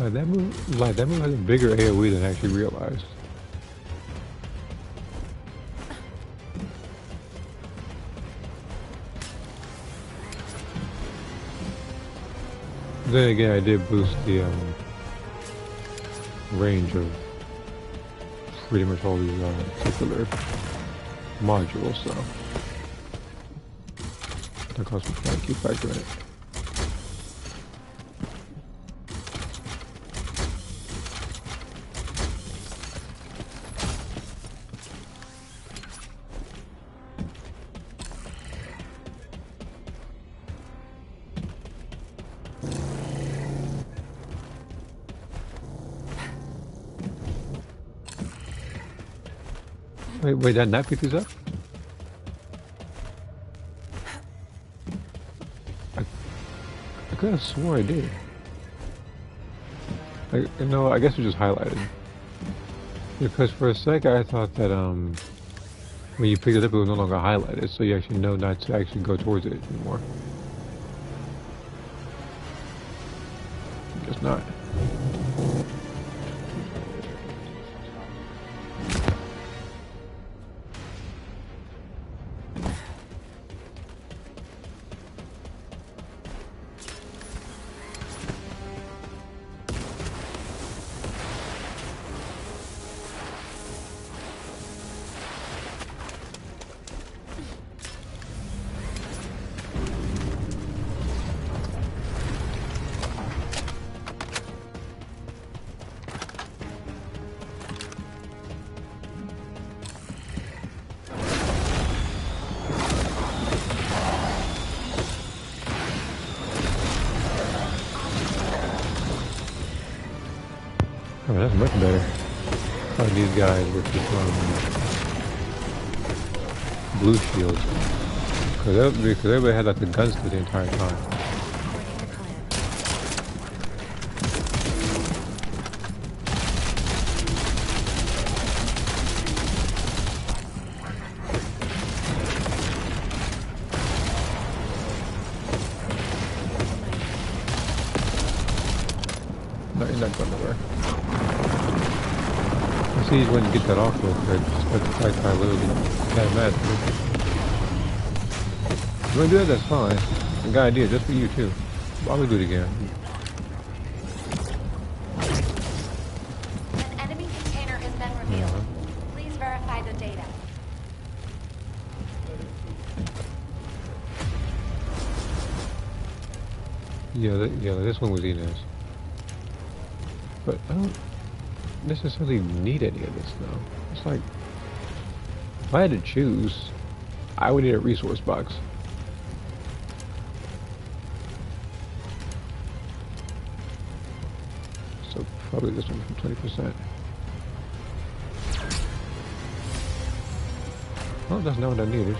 That move has a bigger AoE than I actually realized. Then again, I did boost the range of pretty much all these particular modules, so that costs me to keep factoring it. Wait, that not pick these up? I could have swore I did. I guess it was just highlighted. Because for a sec I thought that when you pick it up it was no longer highlighted, so you actually know not to actually go towards it anymore. Guess not. Oh, that's much better. Like these guys with the blue shields. Because everybody had like the guns the entire time. No, you're not going nowhere. See, when you get that off real quick, despite the fact that I literally got mad. You wanna do that? That's fine. I got an idea just for you too. I'm gonna do it again. An enemy container has been revealed. Please verify the data. Yeah, this one was Inez. But I don't necessarily need any of this though. It's like, if I had to choose, I would need a resource box. So probably this one from 20%. Well, that's not what I needed.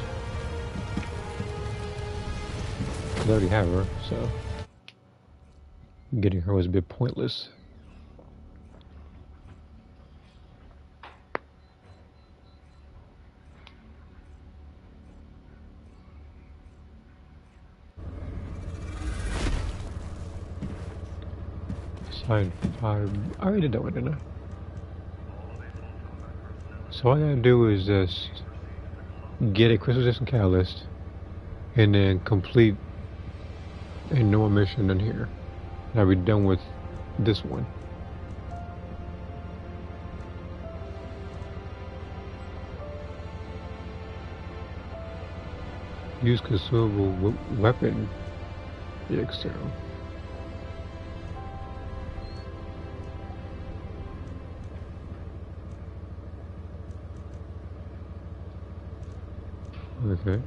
I already have her, so getting her was a bit pointless. I already did that one, didn't I? So all I gotta do is just get a crystal resistant catalyst and then complete a normal mission in here. And I'll be done with this one. Use consumable weapon external. Okay.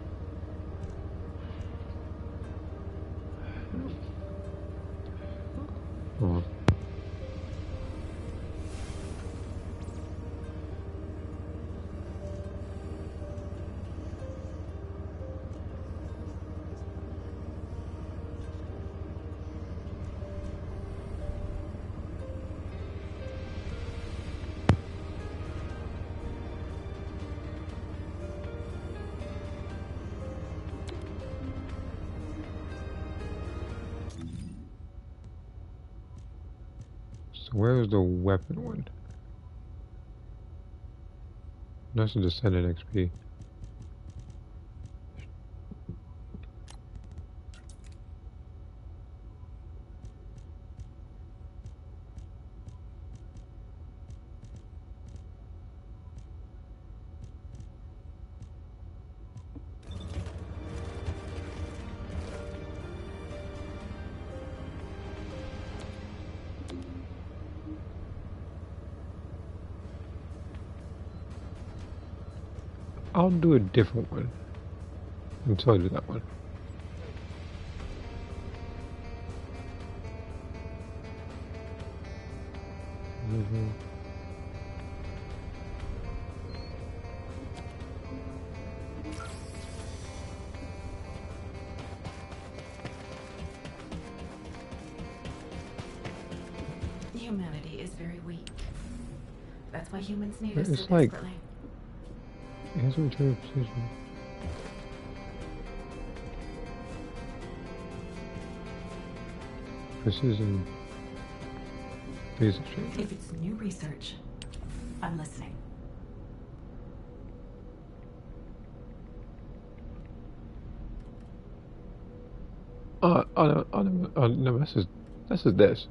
where's the weapon one? That's a Descendant XP. I'll do a different one until I do that one. Humanity is very weak. That's why humans need us It's so like- desperately. Here's what your position. Precision. Basic change. If it's new research, I'm listening. No, this is this.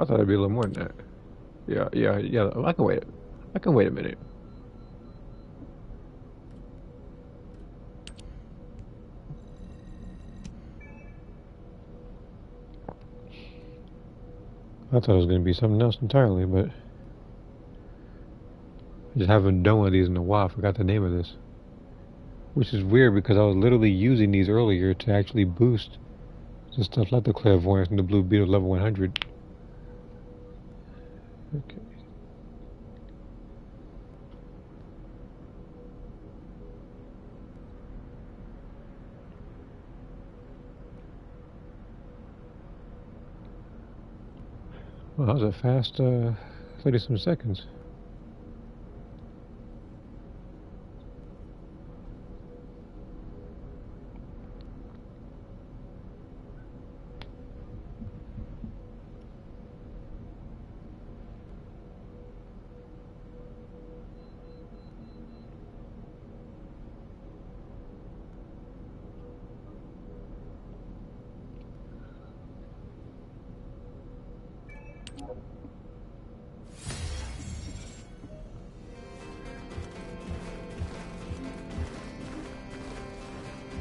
I thought it'd be a little more than that. Yeah. I can wait. I can wait a minute. I thought it was going to be something else entirely, but I just haven't done one of these in a while. I forgot the name of this. Which is weird because I was literally using these earlier to actually boost the stuff like the Clairvoyance and the Blue Beetle level 100. Okay. Well, that was a fast 30-some seconds.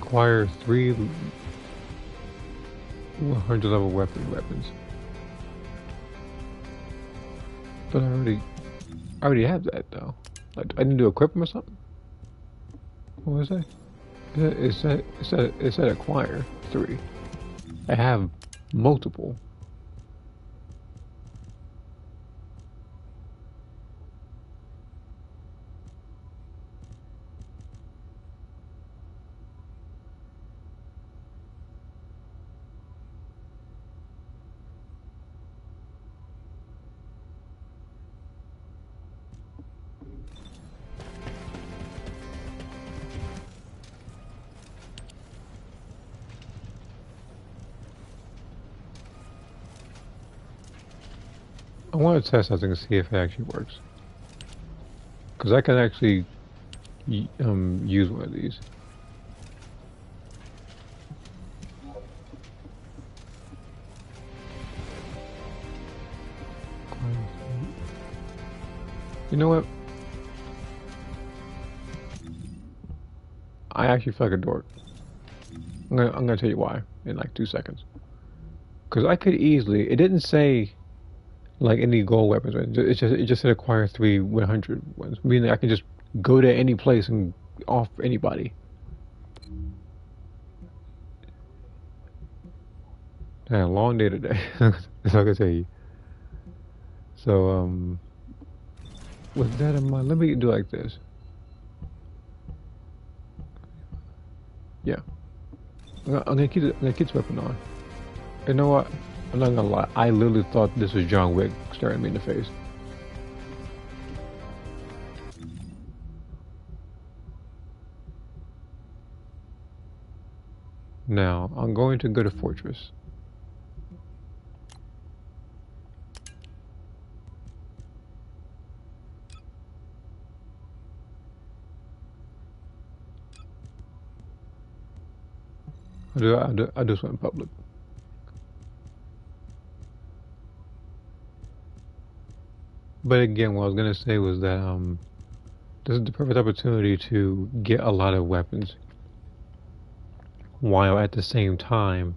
Acquire 3 100 level weapons. But I already have that though. Like, I need to equip them or something. What was that? It said acquire 3. I have multiple. I want to test something to see if it actually works. Because I can actually use one of these. You know what? I actually feel like a dork. I'm gonna tell you why in like 2 seconds. Because I could easily. It didn't say like any gold weapons. Right? It just said acquire 3 100 ones. Meaning I can just go to any place and off anybody. I had a long day today. That's all I can tell you. So with that in mind, let me do like this. Yeah, I'm gonna keep this weapon on. You know what? I'm not gonna lie. I literally thought this was John Wick staring me in the face. Now I'm going to go to Fortress. I do sweat in public. But again, what I was gonna say was that this is the perfect opportunity to get a lot of weapons, while at the same time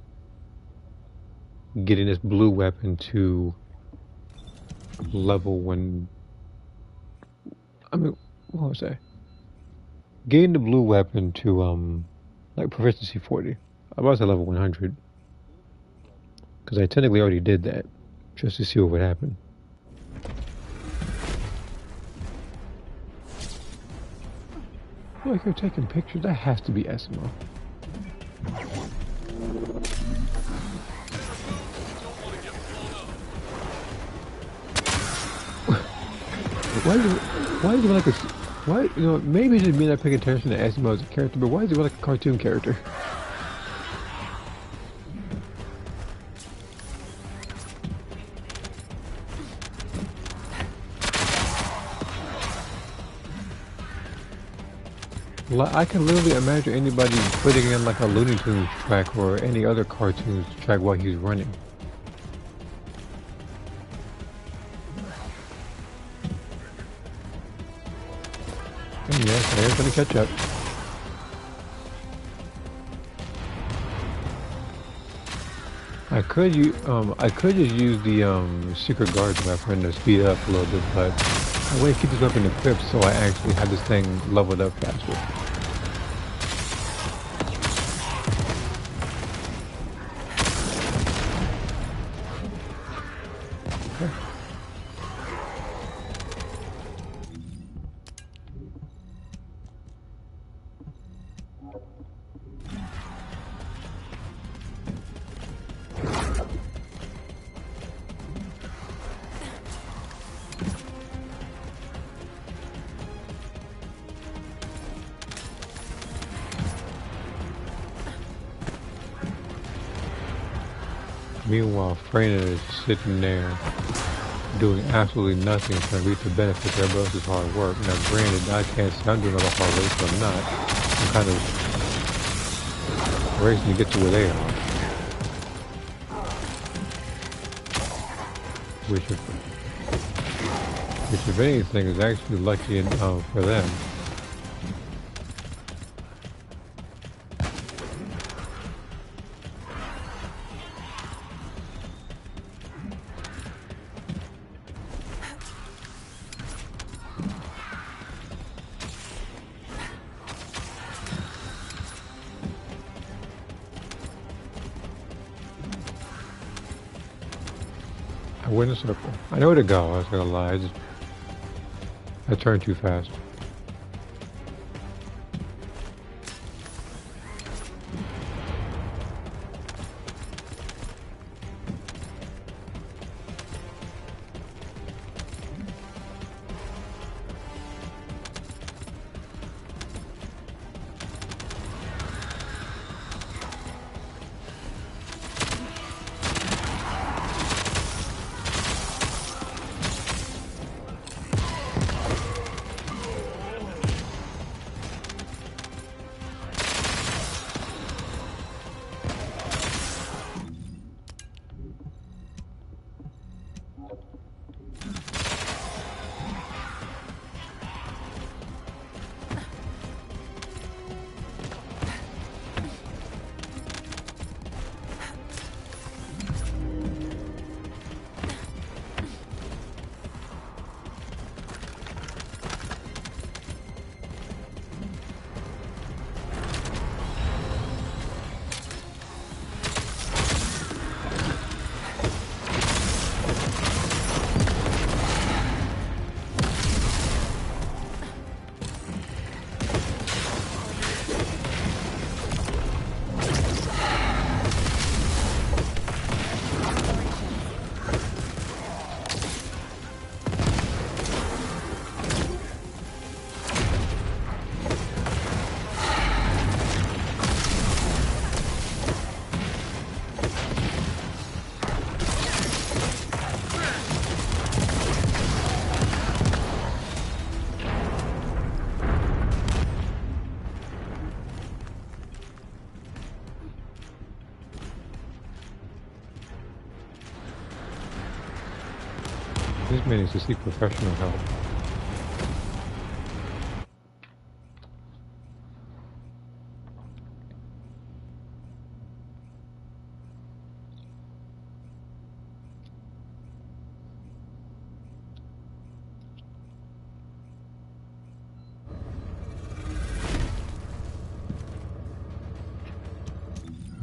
getting this blue weapon to level when. I mean, what was I say? Getting the blue weapon to like proficiency 40. I was at level 100 because I technically already did that just to see what would happen. Look, you're taking pictures. That has to be Esmo. Why is he like a... Why, you know, maybe it didn't mean not paying attention to Esmo as a character, but why is he like a cartoon character? I can literally imagine anybody putting in like a Looney Tunes track or any other cartoons track while he's running. And yes, I am gonna catch up. I could just use the secret guard weapon to speed up a little bit, but I want to keep this weapon equipped so I actually have this thing leveled up faster. Meanwhile, Freyna is sitting there doing absolutely nothing to reap the benefits of everybody else's hard work. Now, granted, I can't say I'm doing all the hard work, so I'm not. I'm kind of racing to get to where they are. Which if anything, is actually lucky for them. I went in a circle. I know where to go, I was gonna lie. I turned too fast. man needs to seek professional help.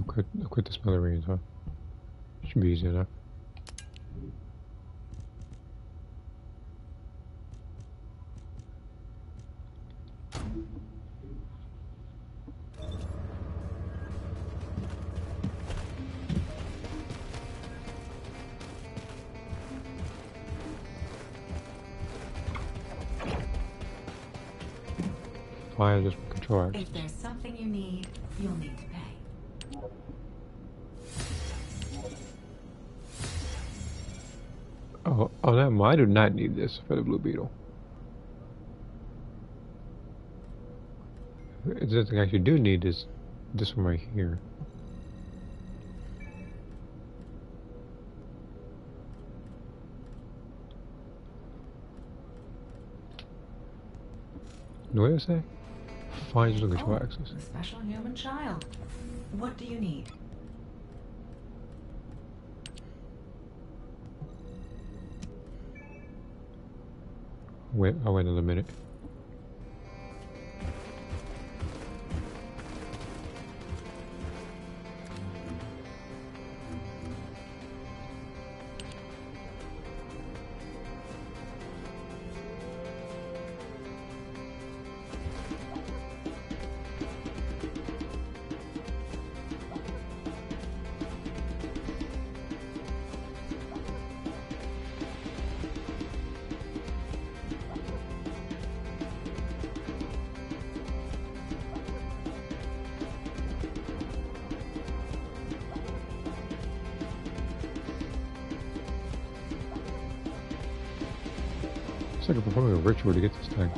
I'll quit the smithereens, huh? Should be easy enough. Fine, just control access. If there's something you need, you'll need to pay. Oh, no, I do not need this for the Blue Beetle. The thing I actually do need is this one right here. What did I say? Fine, just control access. A special human child. What do you need? Wait, I'll wait another minute. It's like performing a ritual to get this thing.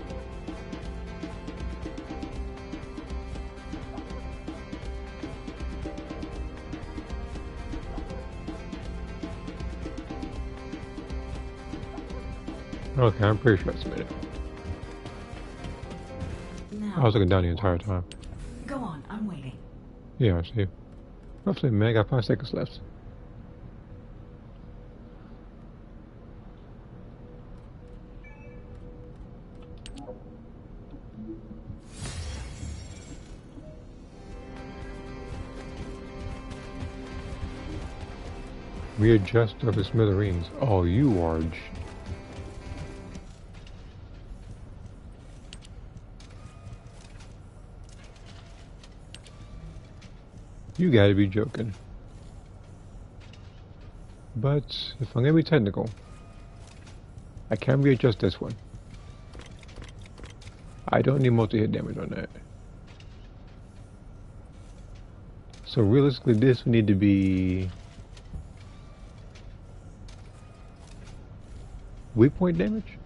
Okay, I'm pretty sure it's a minute. I was looking down the entire time. Go on, I'm waiting. Yeah, I see. Roughly a minute, I got 5 seconds left. Readjust of the smithereens. Oh, you are... You gotta be joking. But, if I'm gonna be technical, I can readjust this one. I don't need multi-hit damage on that. So realistically, this would need to be... weak point damage?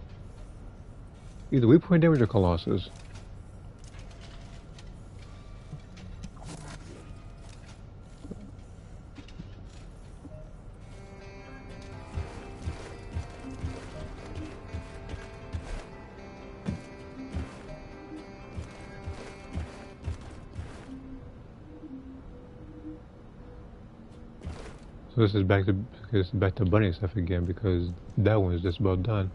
Either weak point damage or Colossus. So this is back to bunny stuff again because that one is just about done.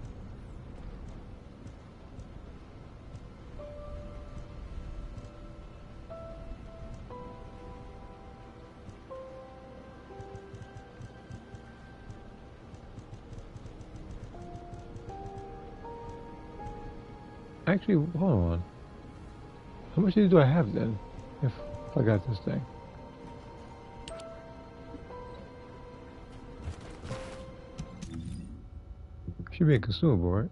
Actually, hold on. How much do I have then? If I got this thing. Should be a consumable, right?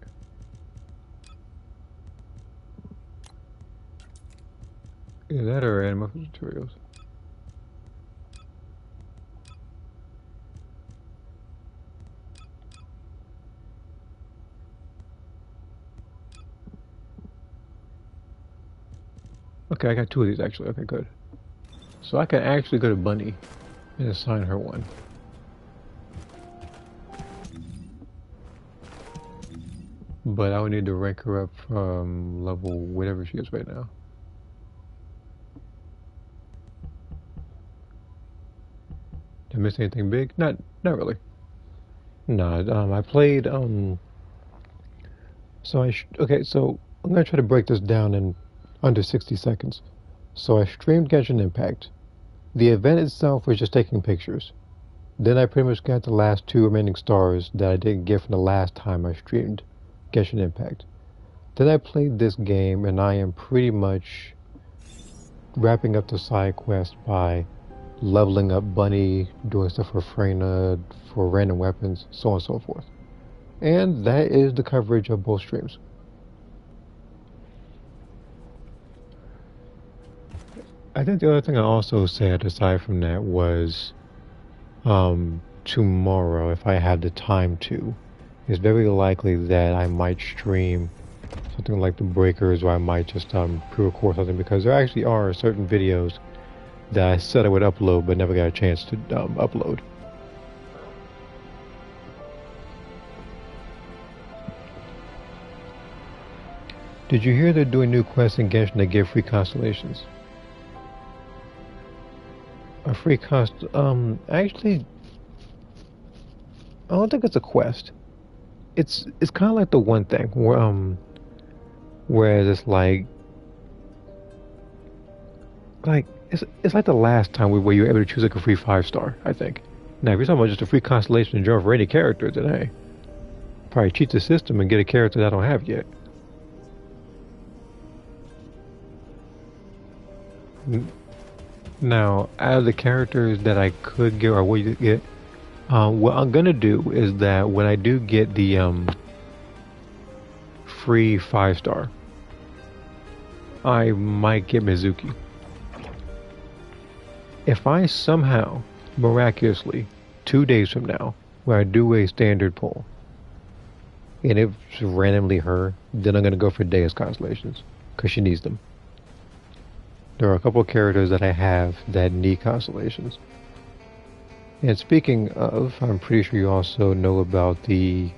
Yeah, that or animal materials. Okay, I got 2 of these actually. Okay, good. So I can actually go to Bunny and assign her one. but I would need to rank her up from level whatever she is right now. Did I miss anything big? Not really. No, I played, okay, so I'm gonna try to break this down in under 60 seconds. So I streamed Genshin Impact. The event itself was just taking pictures. Then I pretty much got the last 2 remaining stars that I didn't get from the last time I streamed Genshin Impact. Then I played this game, and I am pretty much wrapping up the side quest by leveling up Bunny, doing stuff for Freyna, for random weapons, so on and so forth. And that is the coverage of both streams. I think the other thing I also said aside from that was tomorrow, if I have the time to, it's very likely that I might stream something like the Breakers, or I might just pre-record something, because there actually are certain videos that I said I would upload but never got a chance to upload. Did you hear they're doing new quests in Genshin that give free constellations? A free actually, I don't think it's a quest. It's kind of like the one thing where it's like it's like the last time where you were able to choose like a free 5-star, I think. Now, if you're talking about just a free constellation in general for any character, then hey, probably cheat the system and get a character that I don't have yet. Now, out of the characters that I could get or would get, what I'm gonna do is that when I do get the free 5-star, I might get Mizuki. If I somehow, miraculously, 2 days from now, when I do a standard pull, and it's randomly her, then I'm gonna go for Deus constellations, because she needs them. There are a couple of characters that I have that need constellations. And speaking of, I'm pretty sure you also know about the...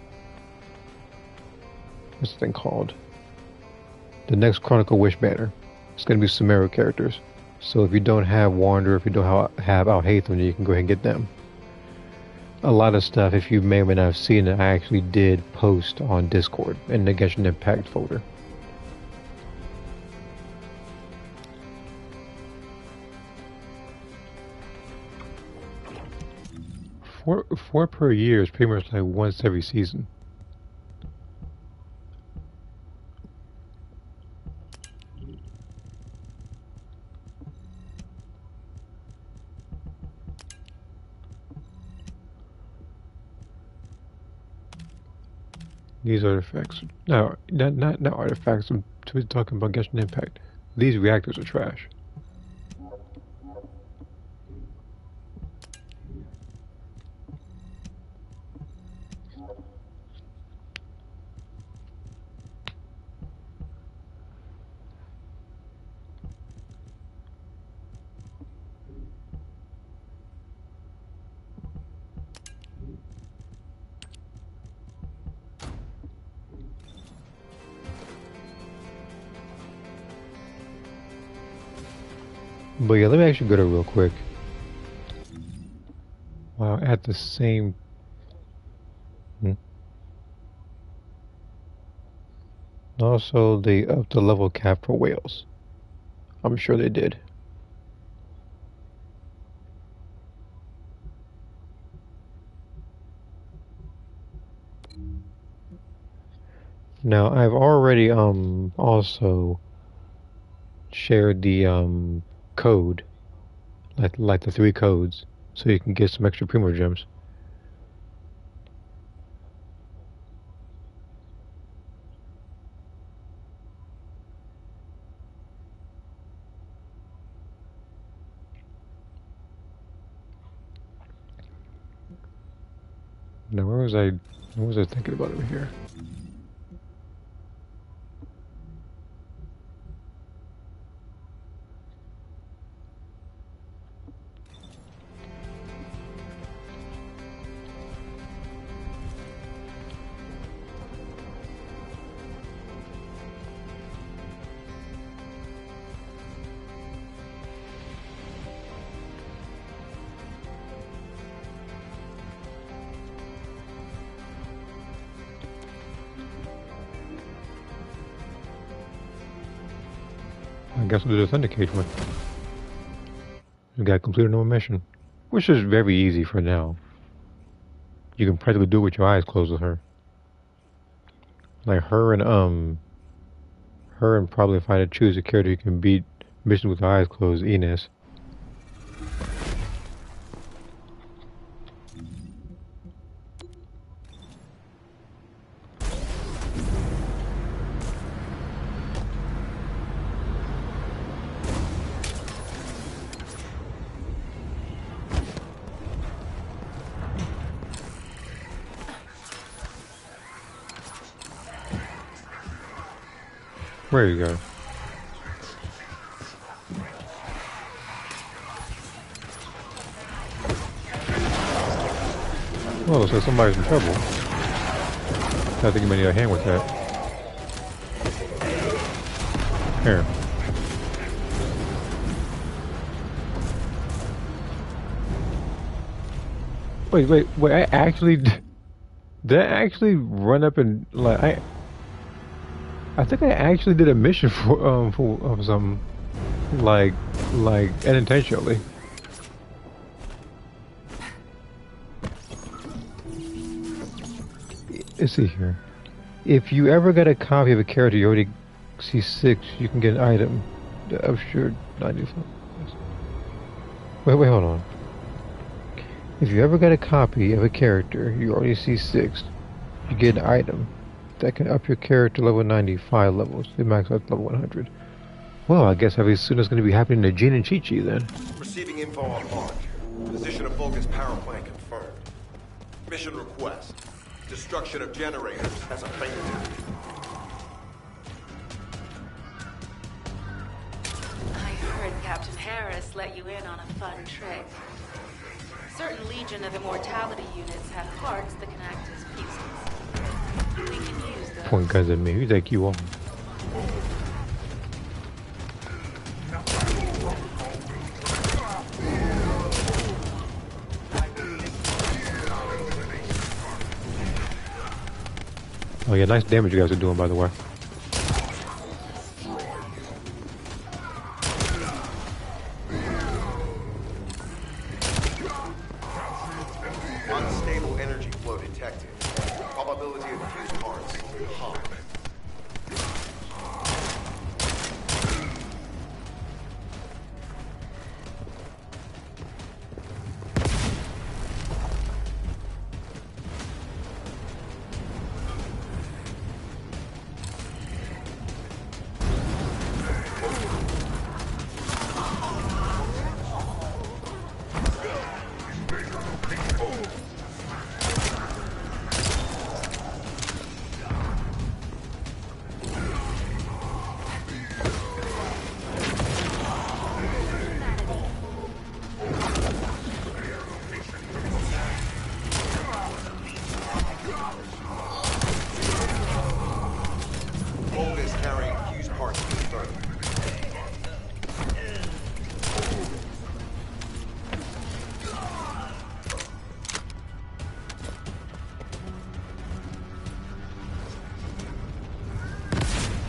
what's the thing called? The next Chronicle Wish banner. It's going to be Sumeru characters. So if you don't have Wander, if you don't have Alhaitham, you can go ahead and get them. A lot of stuff, if you may or may not have seen it, I actually did post on Discord in the Genshin Impact folder. Four per year is pretty much like once every season. These artifacts. No, not artifacts. I'm talking about Genshin Impact. These reactors are trash. But yeah, let me actually go to real quick. Wow, at the same... Also, they upped the level cap for whales. I'm sure they did. Now, I've already also shared the code, like the 3 codes, so you can get some extra Primo Gems. Now, what was I thinking about over here? I guess we'll do the Thunder Cage one. We gotta complete a normal mission. Which is very easy for now. You can practically do it with your eyes closed with her. Like her and probably if I had to choose a character who can beat missions with her eyes closed, Ines. Where you go? Well, looks like somebody's in trouble. I think you may need a hand with that. Here. Wait, I actually... Did I actually run up and, like, I think I actually did a mission for some, like unintentionally. Let's see here. If you ever get a copy of a character you already see 6, you can get an item. I'm sure 95. Wait, hold on. If you ever get a copy of a character you already see 6, you get an item that can up your character level 95 levels. They max out level 100. Well, I guess very soon it's going to be happening to Jean and Chi-Chi then. Receiving info on launch. Position of Vulcan's power plant confirmed. Mission request. Destruction of generators as a favor. I heard Captain Harris let you in on a fun trick. Certain Legion of Immortality units have parts that can act as fuses. We can use those. Point guns at me. Who think you are? Oh yeah, nice damage you guys are doing, by the way. Unstable energy flow detected. Probability of fuse parts high.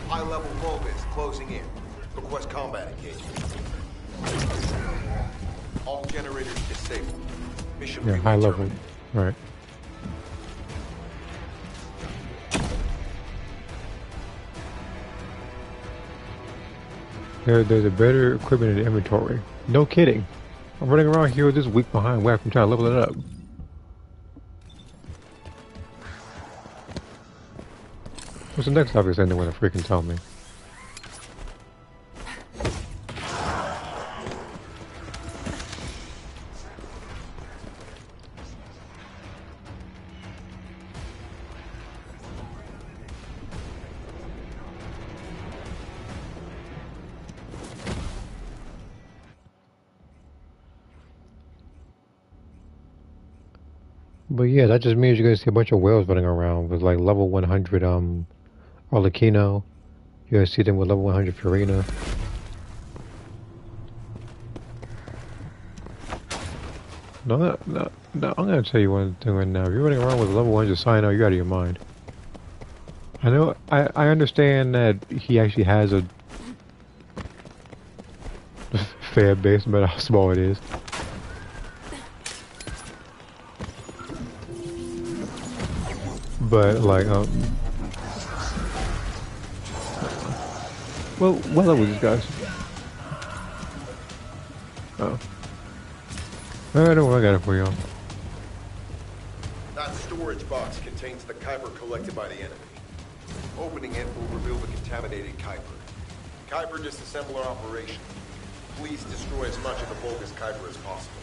High-level Vulcans closing in. Request combat engagement. All generators disabled. Mission Yeah, high level. Right. There's a better equipment in the inventory. No kidding. I'm running around here with this weak behind whack. I'm trying to level it up. What's the next obvious ending when to freaking tell me? But yeah, that just means you're gonna see a bunch of whales running around with like level 100 Arlecchino. You're gonna see them with level 100 Furina. No, I'm gonna tell you one thing right now. If you're running around with level 100 Cyno, you're out of your mind. I know, I understand that he actually has a fan base, no matter how small it is. But like, well, what level are these guys? Oh, I don't know. I got it for y'all. That storage box contains the Kuiper collected by the enemy. Opening it will reveal the contaminated Kuiper. Kuiper disassembler operation. Please destroy as much of the Vulgus Kuiper as possible.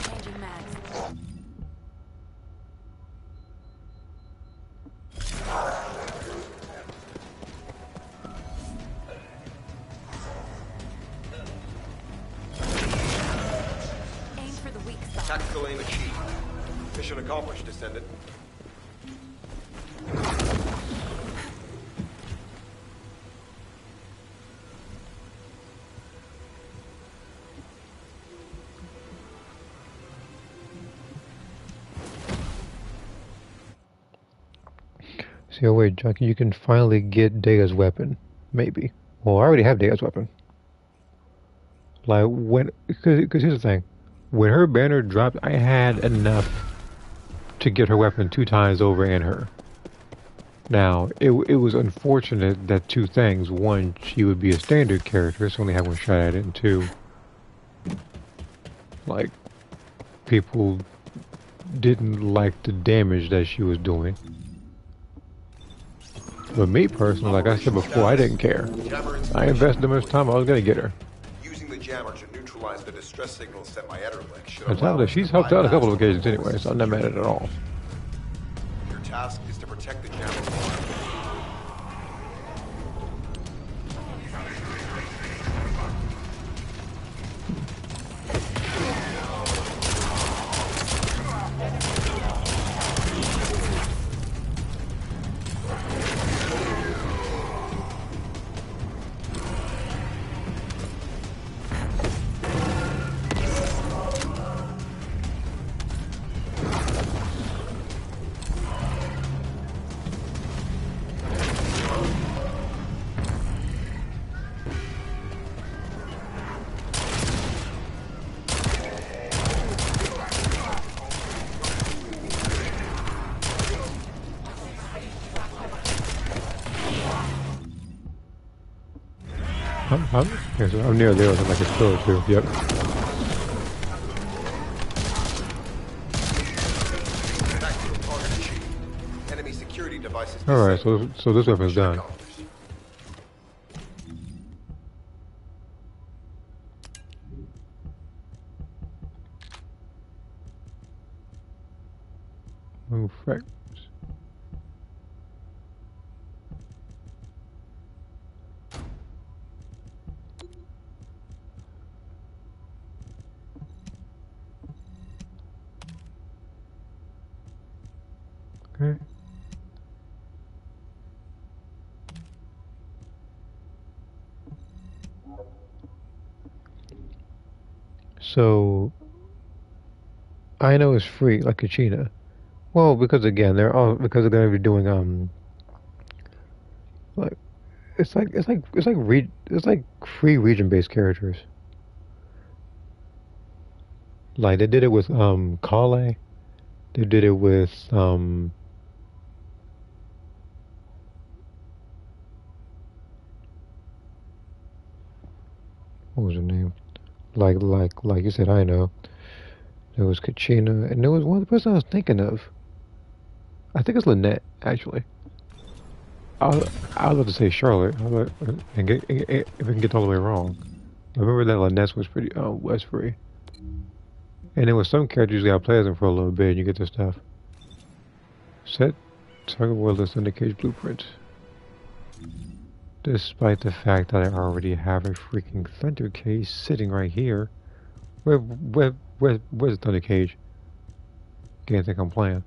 Changing mags. Aim for the weak spot. Tactical aim achieved. Mission accomplished, Descendant. See, oh wait, Junkie, you can finally get Dea's weapon. Maybe. Well, I already have Dea's weapon. Like, because here's the thing. When her banner dropped, I had enough to get her weapon 2 times over and her. Now, it was unfortunate that 2 things. 1, she would be a standard character, so only had 1 shot at it, and 2, like, people didn't like the damage that she was doing. But me personally, like I said before, I didn't care. I invested much time, I was gonna get her. Using the jammer to neutralize the distress signal sent by Ederlich should On top of allow that, she's helped out a couple of occasions anyway, so I'm not mad at it at all. Your task is to protect the jammer. I'm near there, so I'm like a kill or 2. Yep. Enemy security devices. Alright, so this weapon's done. Oh, frick. Okay. So I know it's free, like Kachina. Well, because again, they're gonna be doing like it's like free region-based characters. Like they did it with Kale. They did it with what was her name? Like you said, I know. There was Kachina, and there was one other person I was thinking of. I think it's Lynette, actually. I was about to say Charlotte, and if I can get all the way wrong. I remember that Lynette was was free. And there was some characters you gotta play as them for a little bit, and you get this stuff. Set target world list indicates blueprint. Despite the fact that I already have a freaking Thunder Cage sitting right here. Where's the Thunder Cage? Can't think I'm playing.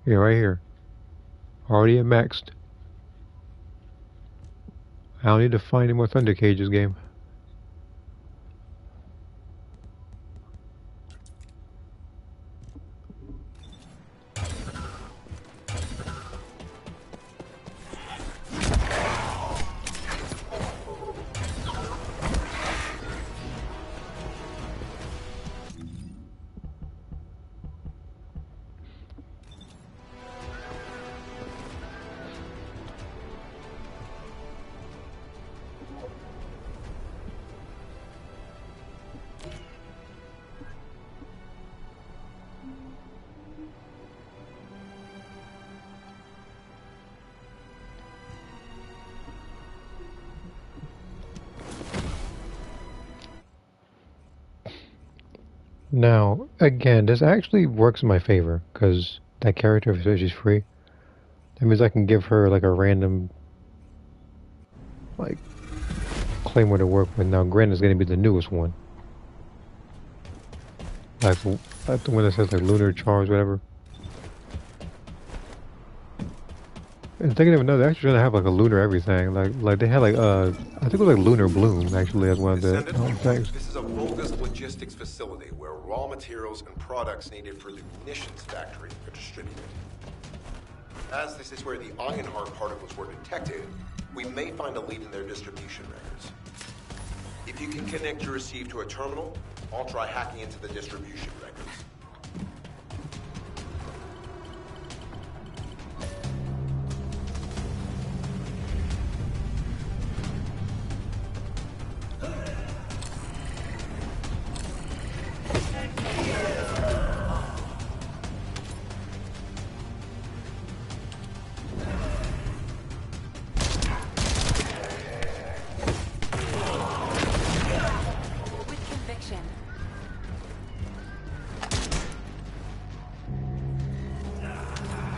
Yeah, right here. Already at maxed. I don't need to find any more Thunder Cages game. Now, again, this actually works in my favor, because that character, if she's free, that means I can give her like a random, like, claimer to work with. Now, granted, it's going to be the newest one. Like the one that says like Lunar Charms, whatever. And thinking of another, they're actually gonna have like a lunar everything. Like they had like I think it was like Lunar Bloom actually as one of the things. This is a Volga's logistics facility where raw materials and products needed for the munitions factory are distributed. As this is where the Ironheart particles were detected, we may find a lead in their distribution records. If you can connect your receive to a terminal, I'll try hacking into the distribution records.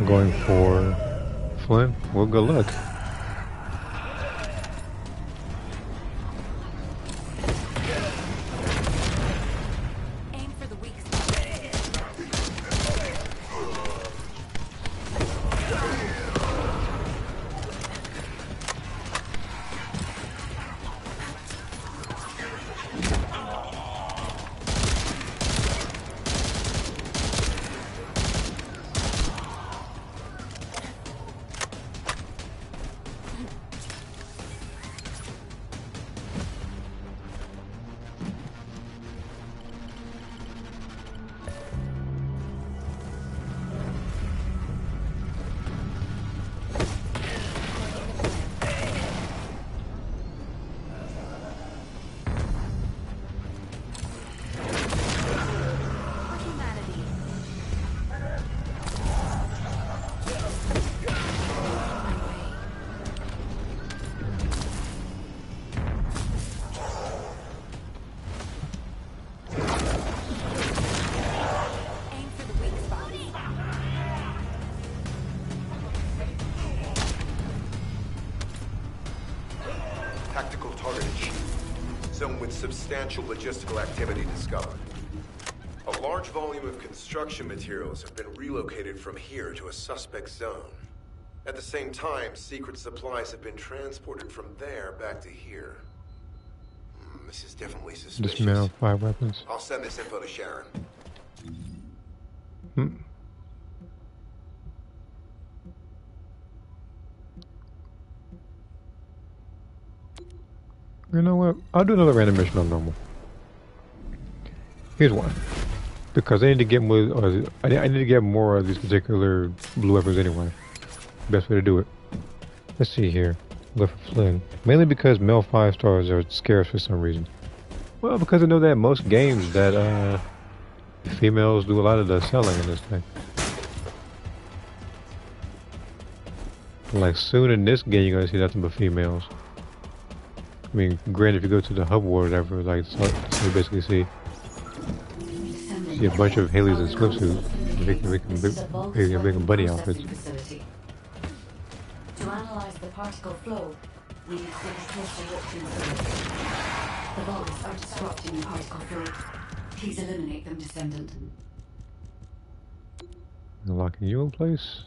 Going for Flynn. Well, good luck. Aim for the weak spot. Tactical target achieved. Zone with substantial logistical activity discovered. A large volume of construction materials have been relocated from here to a suspect zone. At the same time, secret supplies have been transported from there back to here. This is definitely suspicious. Dismantle 5 weapons. I'll send this info to Sharon. You know what? I'll do another random mission on normal. Here's one. Because I need to get more. I need to get more of these particular blue weapons anyway. Best way to do it. Let's see here. Look for Flynn. Mainly because male 5 stars are scarce for some reason. Well, because I know that most games that females do a lot of the selling in this thing. Like soon in this game, you're gonna see nothing but females. I mean, granted, if you go to the hub war or whatever, like, so you basically see a bunch of Haleys in swimsuits, making bunny outfits. To analyze the particle flow, we need to take a closer look inside. The Volgas are disrupting the particle flow. Please eliminate them, Descendant. Locking you in place.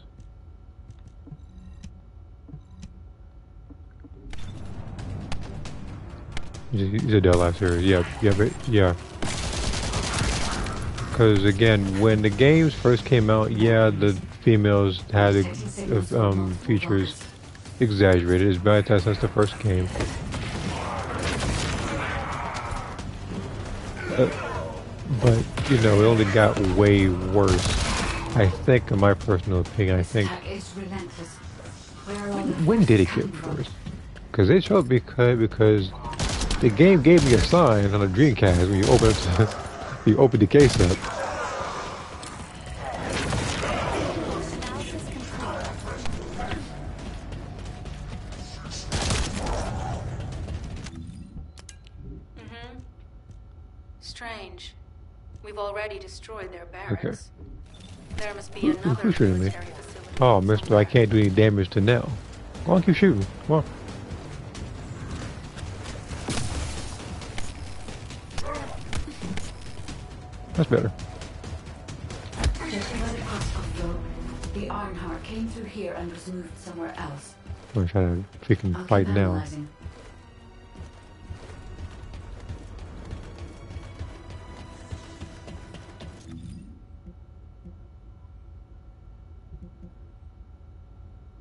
You said that last series. Yeah. Because again, when the games first came out, yeah, the females had features exaggerated. It's been like that since the first game. But, you know, it only got way worse. I think, in my personal opinion, I think... When did it get worse? Because it showed because the game gave me a sign on a Dreamcast when you open it, you open the case up. Strange. We've already destroyed their barracks. Okay. There must be another who's shooting me? facility. Oh, mister, I can't do any damage to Nell. Go on, keep shooting. Come on. That's better. Just above the particle flow, the iron heart came through here and was moved somewhere else. I'm trying to freaking fight now. Analyzing.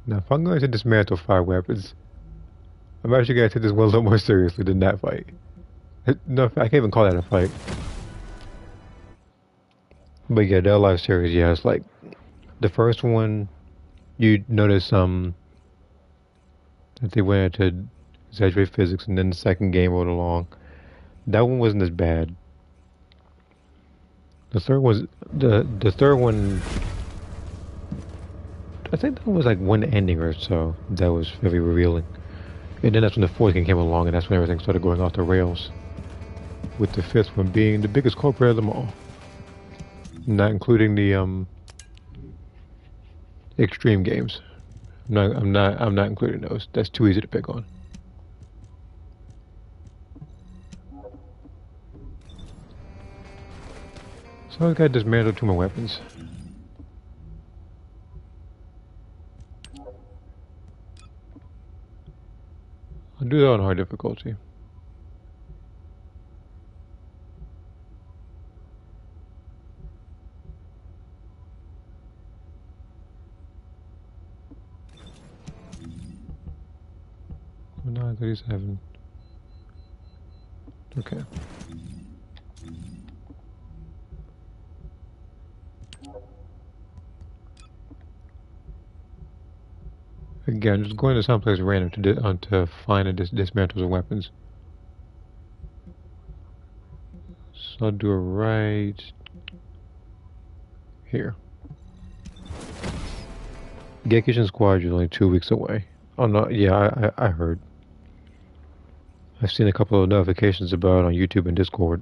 Now, if I'm going to dismantle fire weapons, I'm actually going to take this one a little more seriously than that fight. No, I can't even call that a fight. But yeah, the live series, yeah, it's like the first one. You notice that they went into exaggerate physics, and then the second game rolled along. That one wasn't as bad. The third was the third one. I think that was like one ending or so that was very revealing. And then that's when the fourth game came along, and that's when everything started going off the rails. With the fifth one being the biggest culprit of them all. Not including the extreme games. I'm not including those. That's too easy to pick on. So I've got to dismantle two more weapons. I'll do that on hard difficulty. Oh, 937. Okay. Again, just going to someplace random to find and dismantle the weapons. So I'll do it right here. Gekishin Squad is only 2 weeks away. Oh no, yeah, I heard. I've seen a couple of notifications about it on YouTube and Discord.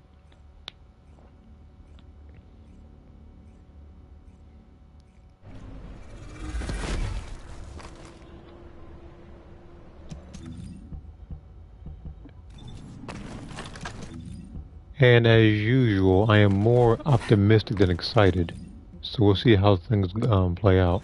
And as usual, I am more optimistic than excited. So we'll see how things play out.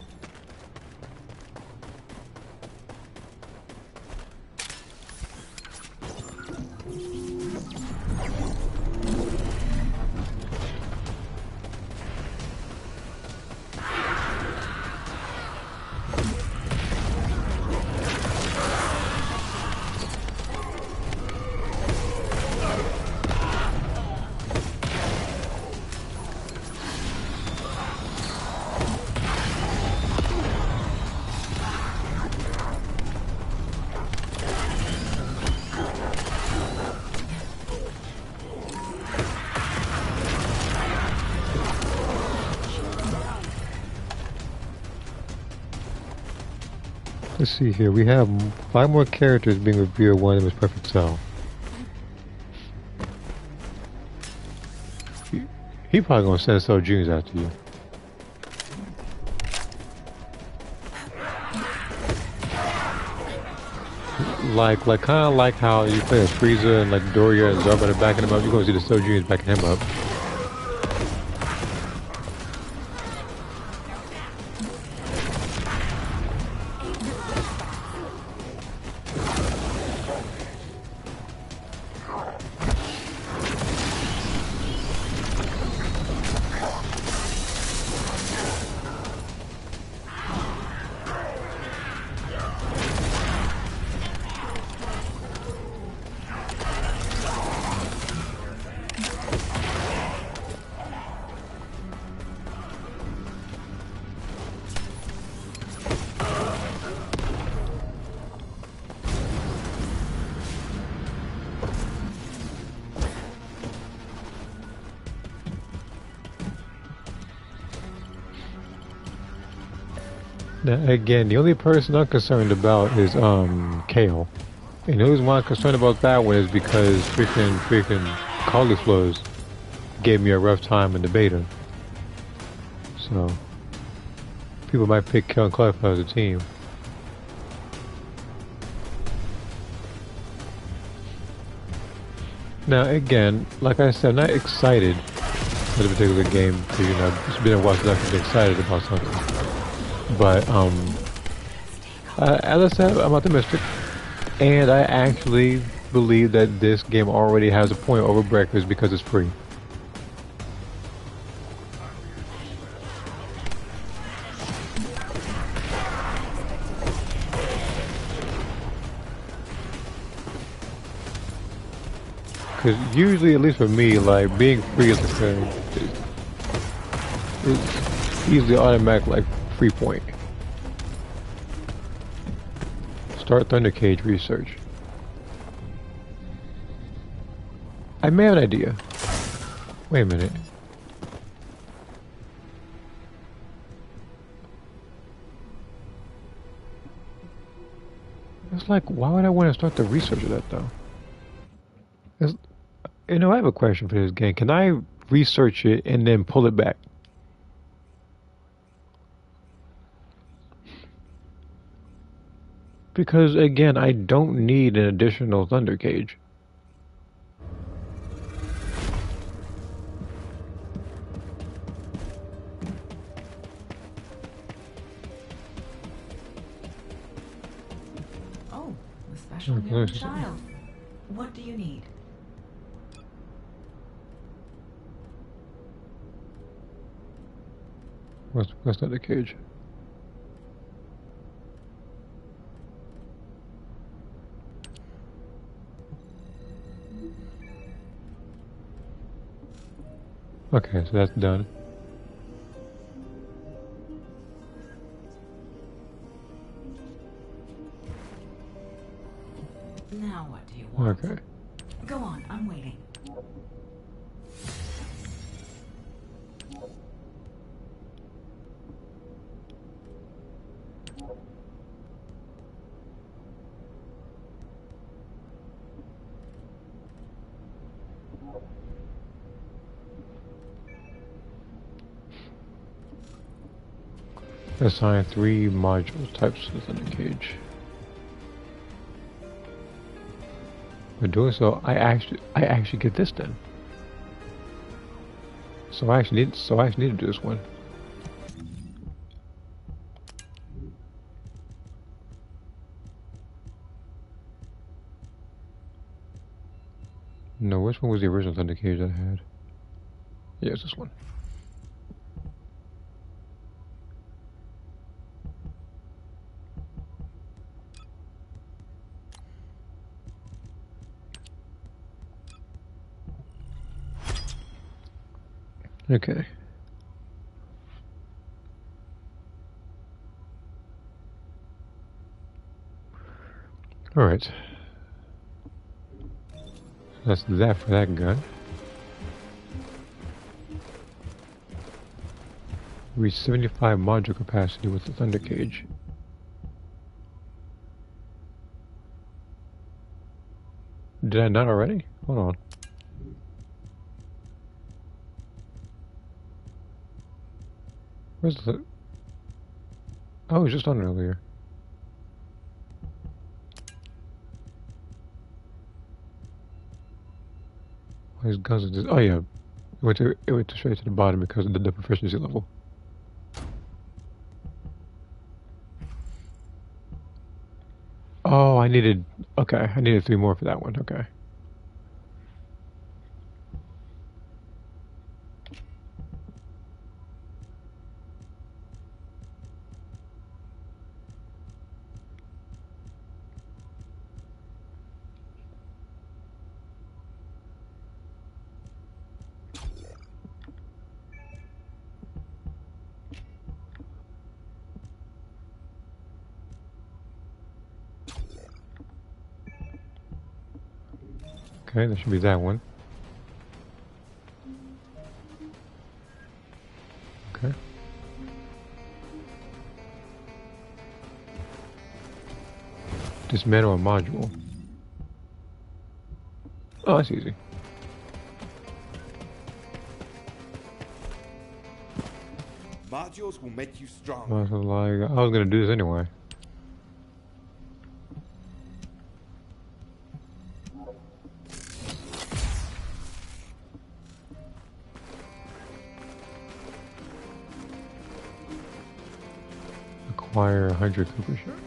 Let's see here. We have 5 more characters being revealed. One of them is Perfect Cell. He probably gonna send Cell Juniors after you. Like kind of like how you play as Frieza and like Doria and Zarba are backing him up. You're gonna see the Cell Juniors backing him up. Now, again, the only person I'm concerned about is Kale. And the reason why I'm concerned about that one is because freaking cauliflowers gave me a rough time in the beta. So people might pick Kale and cauliflower as a team. Now again, like I said, I'm not excited for the particular game because, you know, it's been a while since I've been excited about something. But as I said, I'm optimistic, and I actually believe that this game already has a point over Breakfast because it's free. Because usually, at least for me, like, being free is it's easily automatic, like, free point. Start Thundercage research. I may have an idea. Wait a minute. It's like, why would I want to start the research of that, though? It's, you know, I have a question for this game. Can I research it and then pull it back? Because, again, I don't need an additional Thunder Cage. Oh, a special young child. What do you need? What's Thunder Cage? Okay, so that's done. Now what do you want? Okay. Go on, I'm waiting. Assign 3 module types to the Thunder Cage. By doing so, I actually get this then. So I actually need to do this one. No, which one was the original Thunder Cage that I had? Yeah, it's this one. Okay. All right. That's that for that gun. Reach 75 module capacity with the Thunder Cage. Did I not already? Hold on. Where's the... Oh, it was just on it earlier. His guns are just... Oh yeah. It went straight to the bottom because of the proficiency level. Oh, I needed... Okay, I needed 3 more for that one. Okay. Okay, that should be that one. Okay. Dismantle a module. Oh, that's easy. Modules will make you strong. I was gonna do this anyway. Acquire 100 Cooper shards.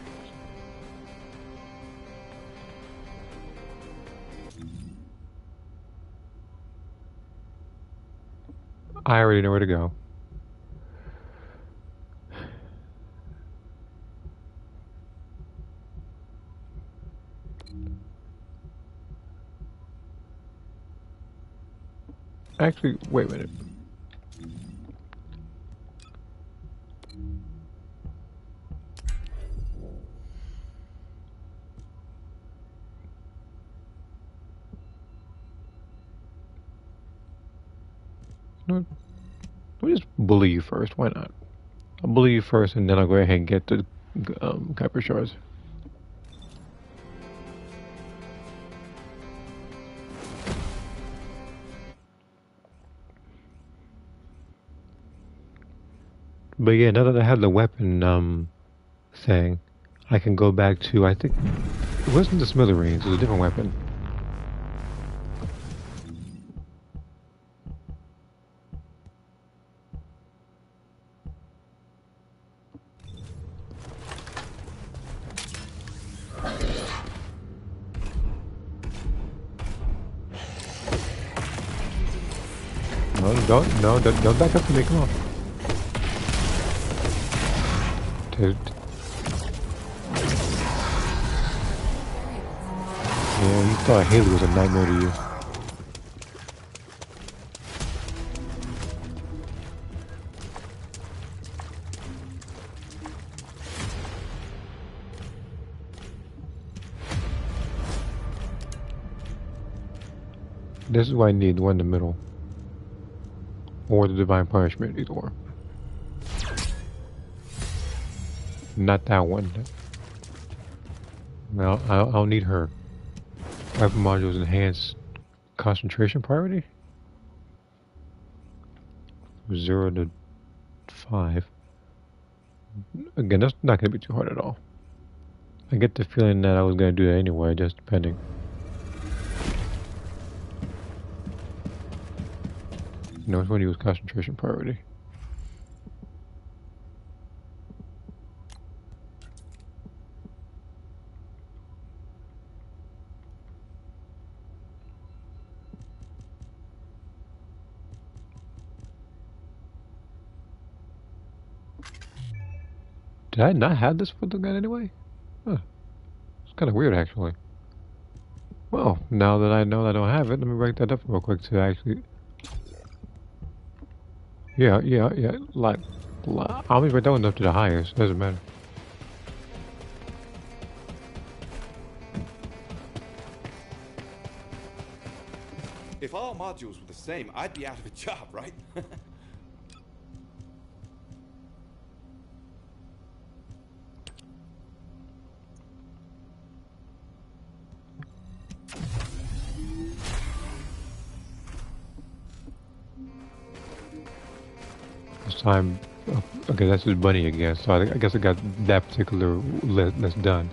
I already know where to go. Actually, wait a minute. No, let me just bully you first. Why not? I'll bully you first, and then I'll go ahead and get the Kuiper shards. But yeah, now that I have the weapon thing, I can go back to, I think it wasn't the smithereens, it was a different weapon. Don't back up to me, come on. Dude. Yeah, you thought Haley was a nightmare to you. This is why I need the one in the middle. Or the Divine Punishment, either or. Not that one. No, I'll need her. Weapon modules enhance concentration priority? 0 to 5. Again, that's not going to be too hard at all. I get the feeling that I was going to do that anyway, just depending. No, it's when you use concentration priority. Did I not have this for the gun anyway? Huh. It's kind of weird, actually. Well, now that I know that I don't have it, let me break that up real quick to actually... Yeah, like... I always write that one up to the highest, doesn't matter. If all modules were the same, I'd be out of a job, right? This time... Okay, that's just Bunny again, so I guess I got that particular list done.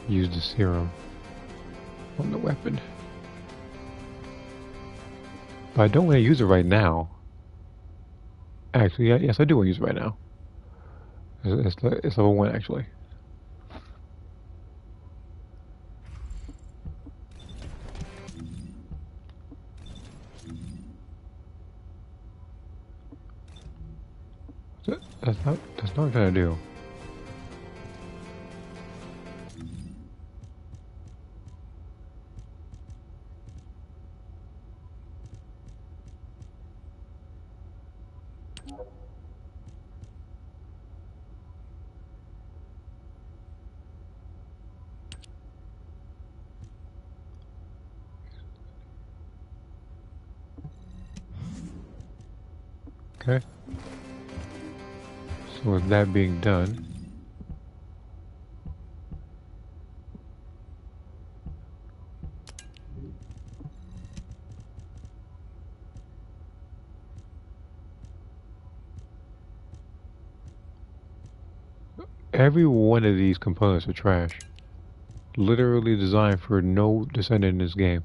Use the serum on the weapon. But I don't want to use it right now. Actually, yes, I do want to use it right now. It's level 1, actually. That's not what I'm trying to do. Okay. So with that being done, every one of these components are trash. Literally designed for no Descendant in this game.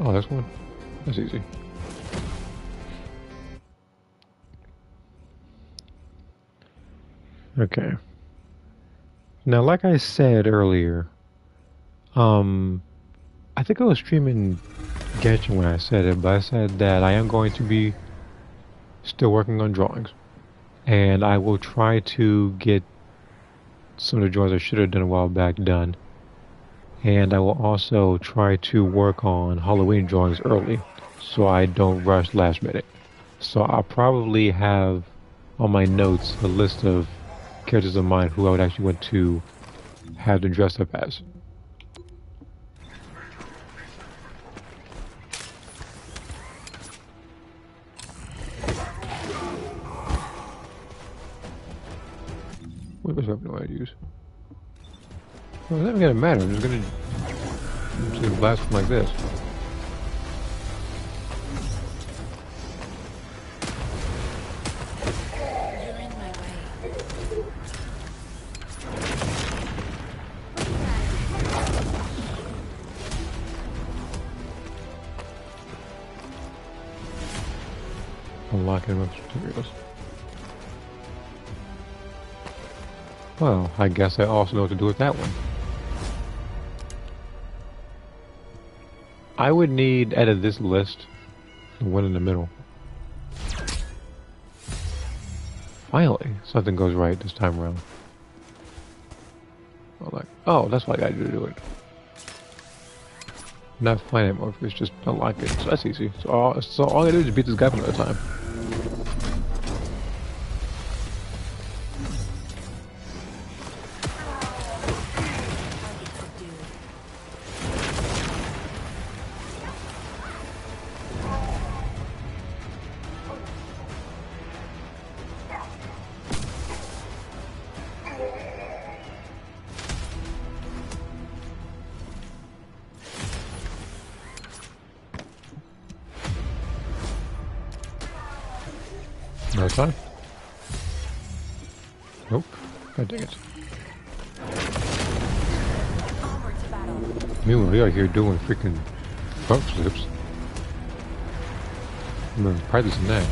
Oh, that's one. That's easy. Okay. Now, like I said earlier, I think I was streaming Genshin when I said it, but I said that I am going to be still working on drawings. And I will try to get some of the drawings I should have done a while back done. And I will also try to work on Halloween drawings early, so I don't rush last minute. So I'll probably have on my notes a list of characters of mine who I would actually want to have them dressed up as. What weapon do I use? Well, it's not even gonna matter. I'm just gonna blast them like this. You're in my way. Unlocking materials. Well, I guess I also know what to do with that one. I would need, out of this list, the one in the middle. Finally, something goes right this time around. I'm like, oh, that's what I gotta do it. Not finite Morpheus, just unlock it. So that's easy. So all I gotta do is beat this guy for another time. No time? Nope. God dang it. Meanwhile, we are here doing freaking front flips. I'm gonna practice in that.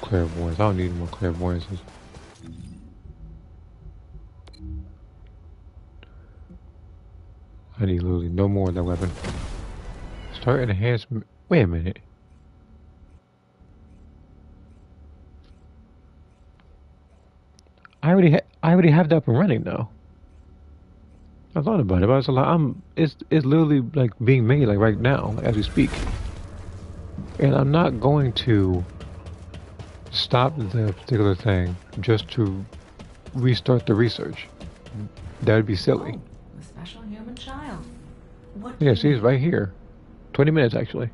Clairvoyance. I don't need more clairvoyances. I need literally no more of that weapon. Start enhancement. Wait a minute. I already have that up and running now. I thought about it, but it's a lot. It's literally like being made like right now, like, as we speak. And I'm not going to stop the particular thing just to restart the research. That would be silly. A special human child. What? Yeah, see, it's right here. 20 minutes actually.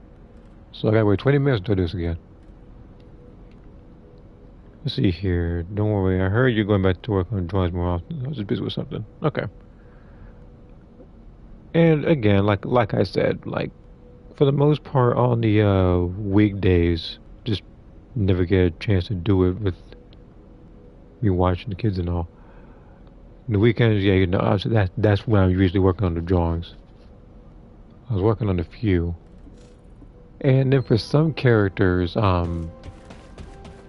So I gotta wait 20 minutes to do this again. Let's see here. Don't worry, I heard you're going back to work on drawings more often. I was just busy with something. Okay. And again, like I said, like for the most part on the weekdays, just never get a chance to do it with me watching the kids and all. The weekends, yeah, you know, obviously that's when I'm usually working on the drawings. I was working on a few. And then for some characters, when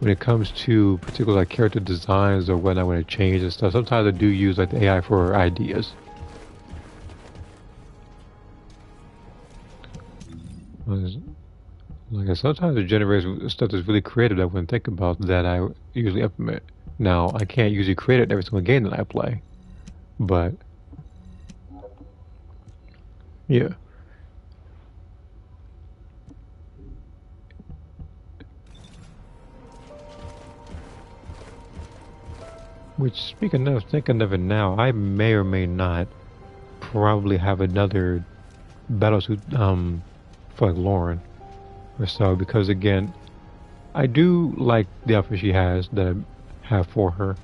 it comes to particular like character designs or when I want to change and stuff, sometimes I do use like the AI for ideas. Like sometimes it generates stuff that's really creative that I wouldn't think about that I usually implement. Now, I can't usually create it every single game that I play, but yeah. Which, speaking of, thinking of it now, I may or may not probably have another battlesuit for like Lauren or so, because again, I do like the outfit she has that I have for her,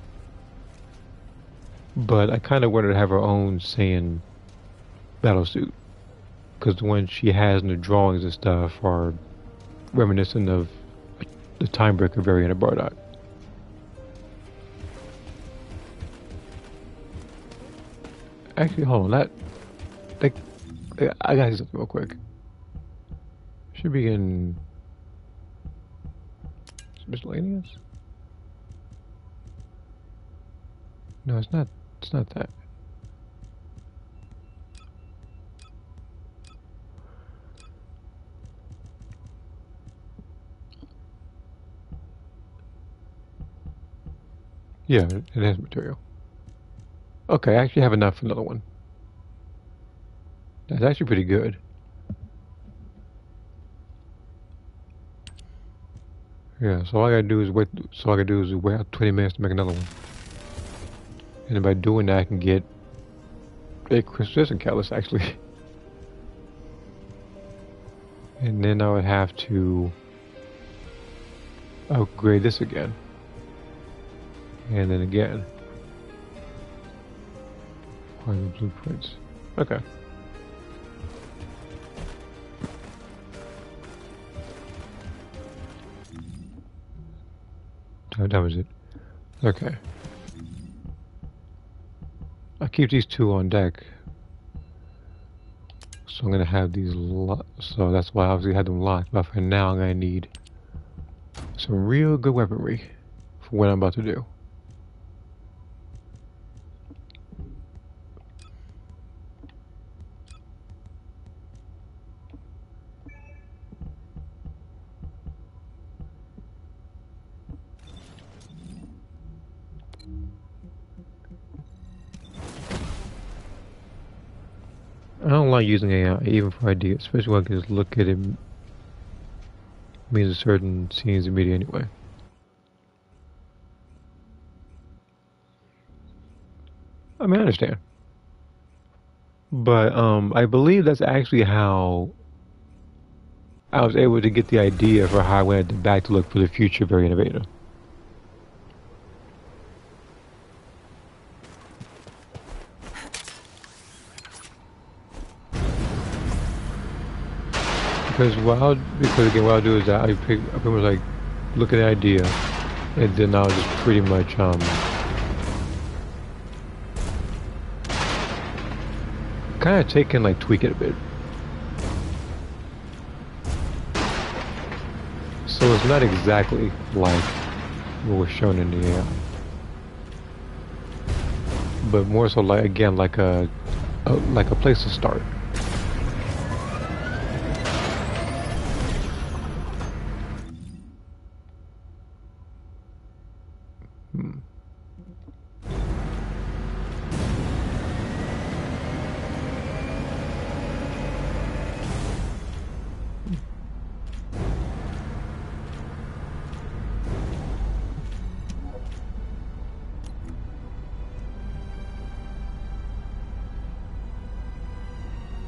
but I kind of wanted to have her own Saiyan battlesuit, because the ones she has in the drawings and stuff are reminiscent of the Timebreaker variant of Bardock. Actually, hold on, I gotta see something real quick. Should be in miscellaneous? No, it's not. It's not that. Yeah, it has material. Okay, I actually have enough for another one. That's actually pretty good. Yeah, so all I gotta do is wait. So all I gotta do is wait out 20 minutes to make another one. And then by doing that, I can get a consistent catalyst actually. And then I would have to upgrade this again. And then again. Find the blueprints. Okay. Oh, that was it. Okay. I keep these two on deck. So I'm gonna have these so that's why I obviously had them locked. But for now I'm gonna need some real good weaponry for what I'm about to do. I don't like using AI even for ideas, especially when I can just look at it means a certain scenes in media anyway. I mean, I understand. But I believe that's actually how I was able to get the idea for how I wanted the back to look for the future very innovative. Because again what I'll do is that I pretty much like look at the idea and then I'll just pretty much kind of take and like tweak it a bit. So it's not exactly like what was shown in the AI, but more so like again like a place to start.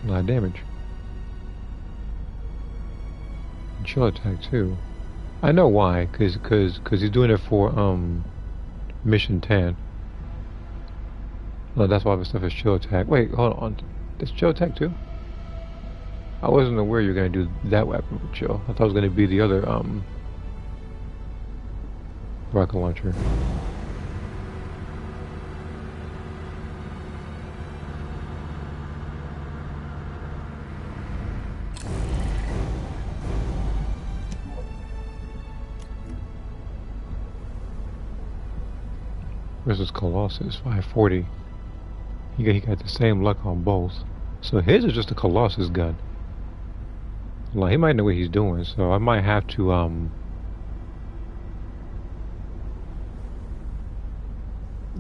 A lot of damage. And chill attack too. I know why, cause he's doing it for mission 10. No, that's why the stuff is chill attack. Wait, hold on. It's chill attack too? I wasn't aware you were gonna do that weapon with chill. I thought it was gonna be the other rocket launcher. Versus Colossus 540. He got the same luck on both. So his is just a Colossus gun. Like he might know what he's doing, so I might have to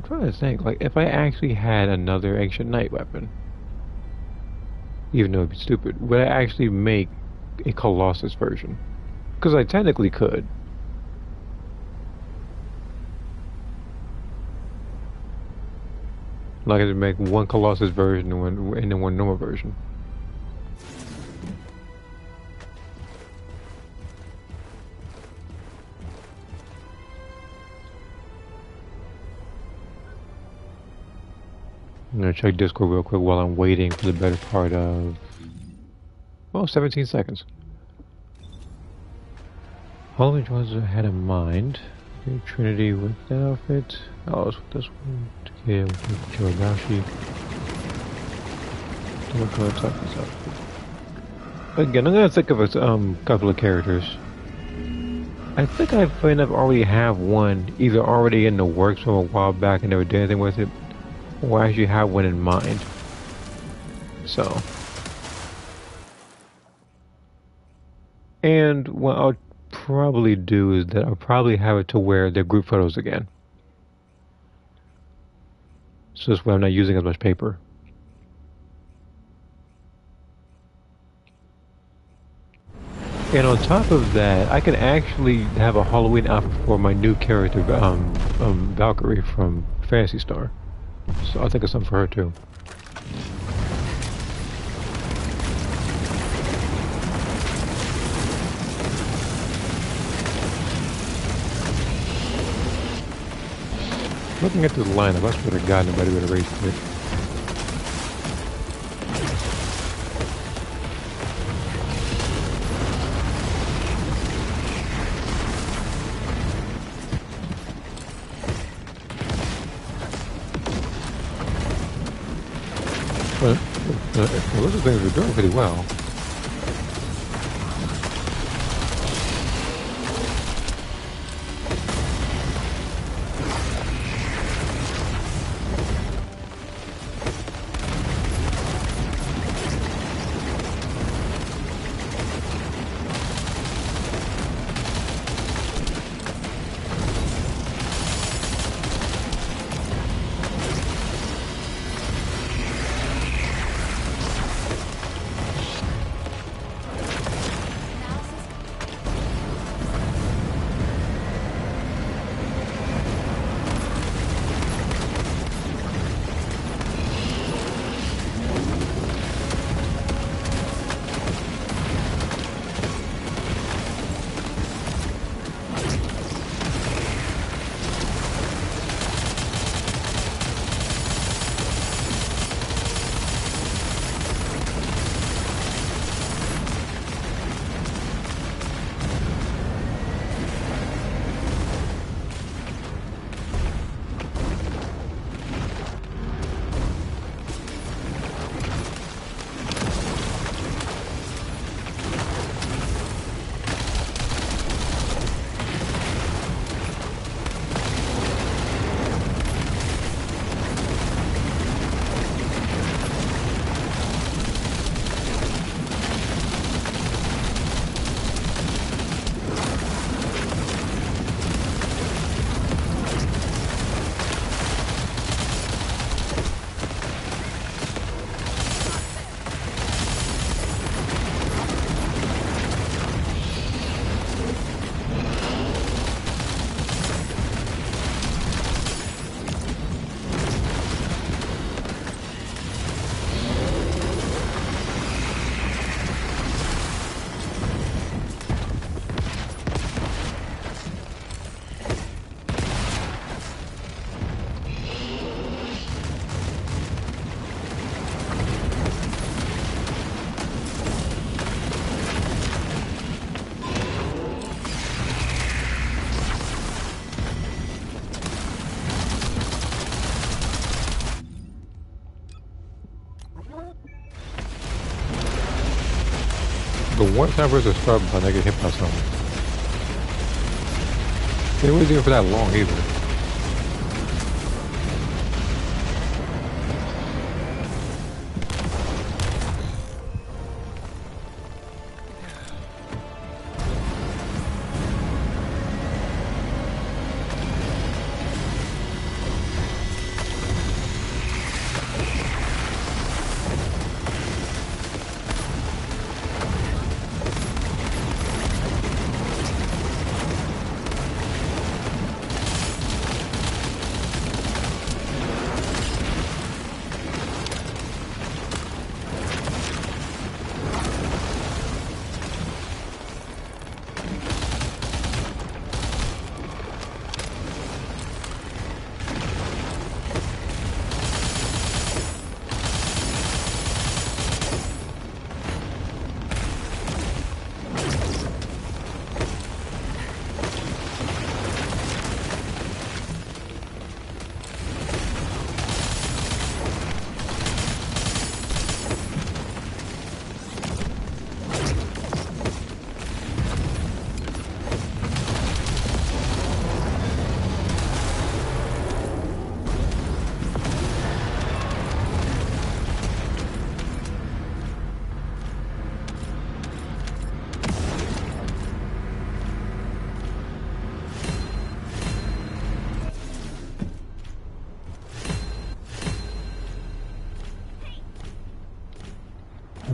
trying to think, like, if I actually had another Ancient Knight weapon, even though it'd be stupid, would I actually make a Colossus version? Because I technically could. Like, I could make one Colossus version and then one normal version. I'm gonna check Discord real quick while I'm waiting for the better part of, well, 17 seconds. Halloween ones I had in mind. Okay, Trinity with that outfit. Oh, it's with this one. Okay, with Chirabashi. Don't go top this outfit. Again, I'm gonna think of a couple of characters. I think I might have already have one either already in the works from a while back and never did anything with it, or I actually have one in mind. So, and what I'll probably do is that I'll probably have it to where they're group photos again. So this way I'm not using as much paper. And on top of that, I can actually have a Halloween outfit for my new character, Valkyrie from Phantasy Star. So I'll think of something for her too. Looking at this lineup, I swear to God nobody would have raced it. Well, those things are doing pretty well. The one time versus start button, I get hit by something. It wasn't even for that long either.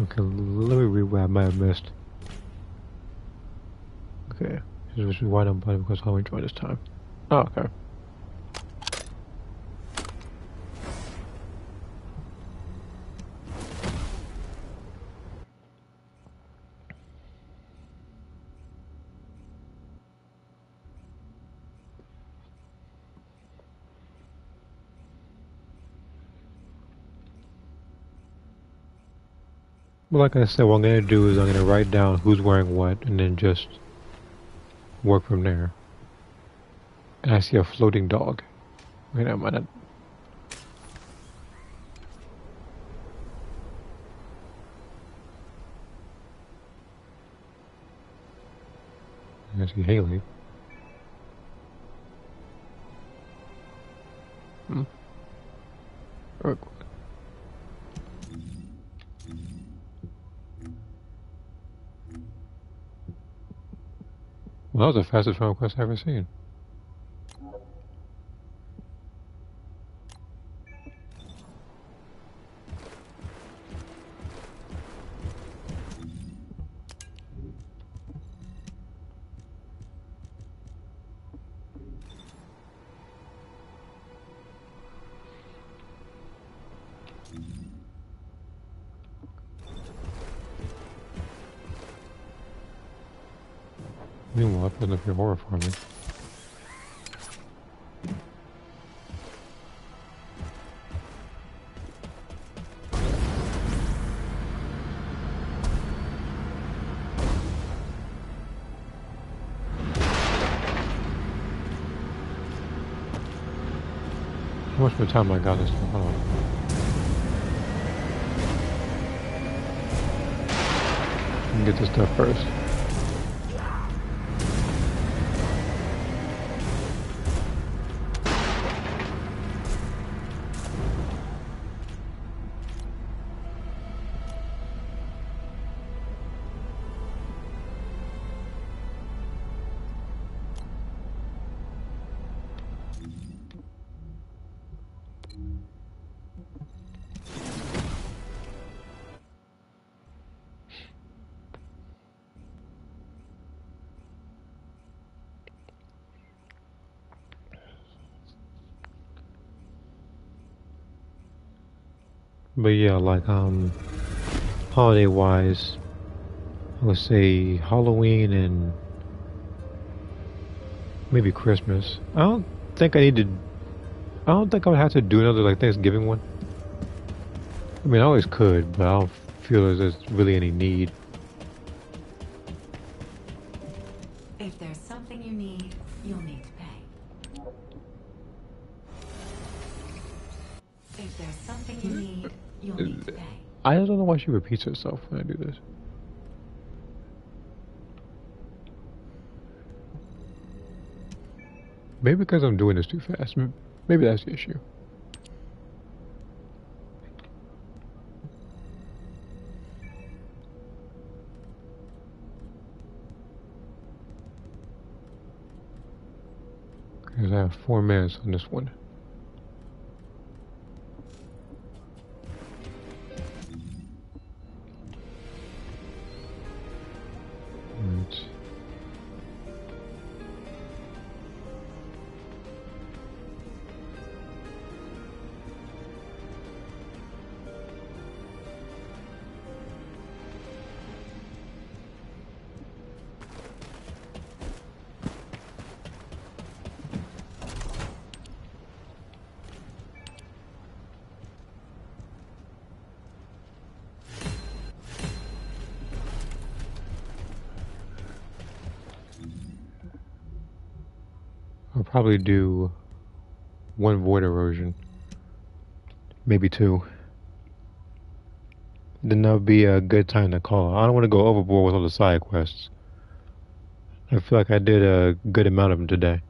Okay, let me read what I might have missed. Okay, this is why I'm playing because Halloween joined this time. Oh, okay. Well, like I said, what I'm going to do is I'm going to write down who's wearing what and then just work from there. And I see a floating dog. Wait a minute. I see Haley. Oh, well, that was the fastest phone quest I've ever seen. Meanwhile, that doesn't appear horror for me. How much more time I got this time? Hold on. Let me get this stuff first. But yeah, like holiday wise, I would say Halloween and maybe Christmas. I don't think I would have to do another like Thanksgiving one. I mean, I always could, but I don't feel there's really any need. If there's something you need, you'll need to pay. If there's something you need, you'll need to pay. I don't know why she repeats herself when I do this. Maybe because I'm doing this too fast. Maybe that's the issue. Because I have 4 minutes on this one. Right. I'll probably do 1 void erosion, maybe 2. Then that'll be a good time to call. I don't want to go overboard with all the side quests. I feel like I did a good amount of them today.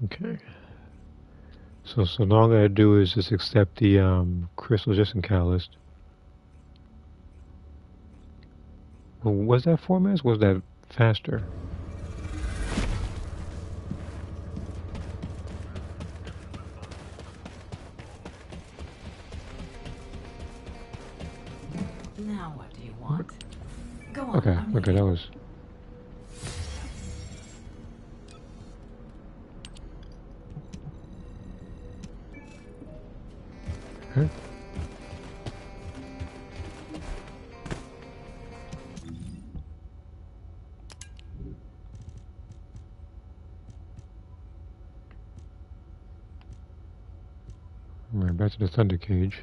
Okay. So now all I gotta do is just accept the crystal just in catalyst. Well, was that 4 minutes? Was that faster? Now what do you want? Go on. Okay, I'm okay, that was. Okay. Alright, back to the thunder cage.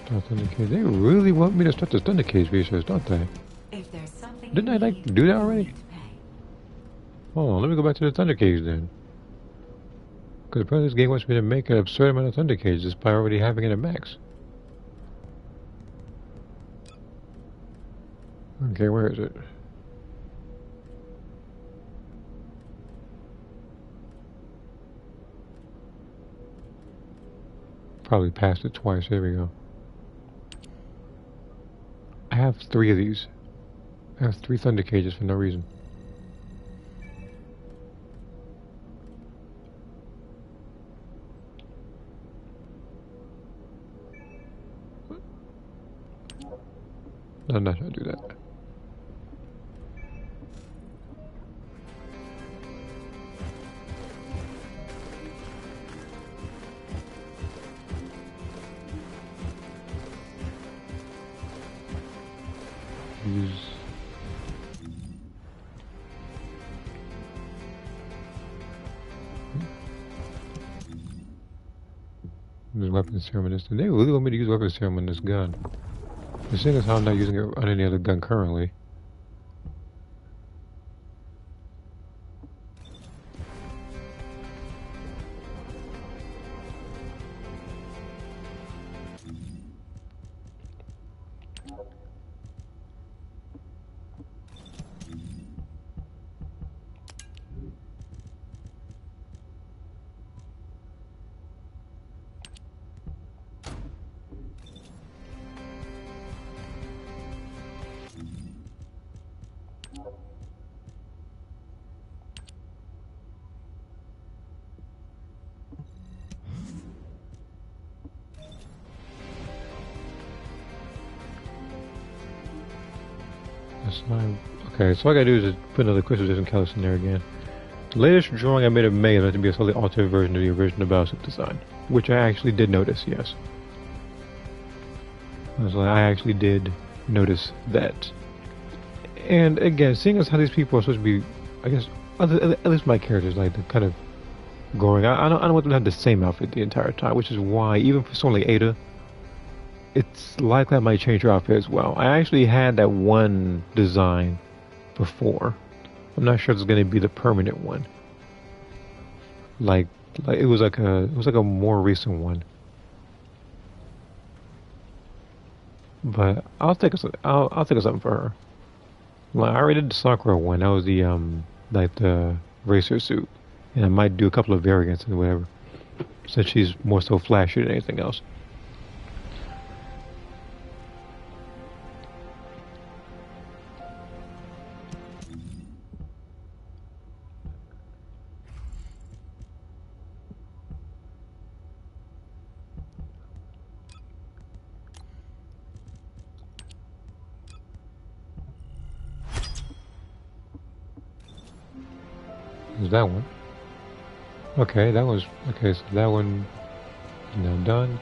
Start thunder cage. They really want me to start the thunder cage research, don't they? If there's something Didn't I like do that already? Hold on, let me go back to the thunder cage then. Because apparently this game wants me to make an absurd amount of thunder cages by already having it at max. Okay, where is it? Probably passed it twice. There we go. I have 3 of these. I have 3 thunder cages for no reason. No, I'm not gonna do that. Use. There's weapons serum in this. They really want me to use weapons serum on this gun. The thing is how I'm not using it on any other gun currently. Okay, so all I gotta do is just put another crystal disc and callus in there again. The latest drawing I made of May is meant to be a slightly altered version of the original Battleship design, which I actually did notice, yes. I actually did notice that. And again, seeing as how these people are supposed to be, I guess, at least my characters, like, they're kind of growing. I don't want them to have the same outfit the entire time, which is why, even for someone like Ada, it's likely I might change her outfit as well. I actually had that one design before. I'm not sure it's going to be the permanent one. Like it was like a more recent one. But I'll think of something for her. Like I already did the Sakura one. That was the like the racer suit, and I might do a couple of variants and whatever, since she's more so flashy than anything else. Is that one? Okay, that was okay. So that one is now done.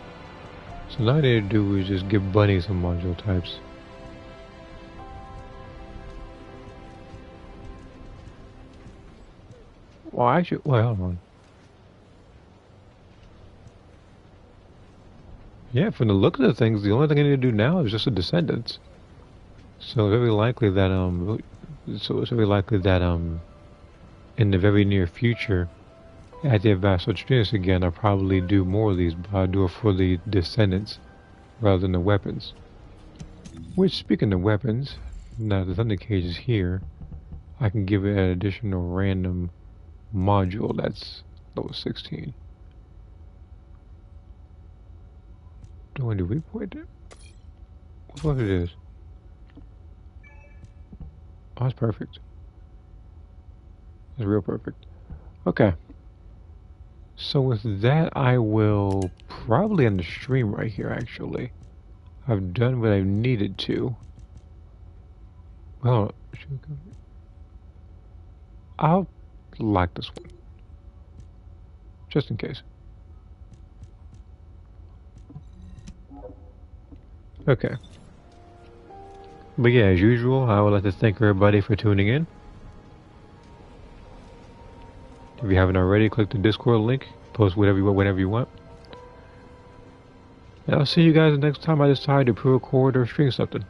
So now I need to do is just give Bunny some module types. Well, actually, wait, hold on. Yeah, from the look of the things, the only thing I need to do now is just a Descendant. So it's very likely that in the very near future, at the advanced experience again, I'll probably do more of these, but I'll do it for the Descendants rather than the weapons. Which, speaking of weapons, now the Thunder Cage is here, I can give it an additional random module that's level 16. Do I do repoint it? What it is? Oh, that's perfect. That's real perfect. Okay. So with that, I will probably end the stream right here, actually. I've done what I needed to. Well, I'll lock this one. Just in case. Okay. But yeah, as usual, I would like to thank everybody for tuning in. If you haven't already, click the Discord link. Post whatever you want, whenever you want. And I'll see you guys next time I decide to pre-record or stream something.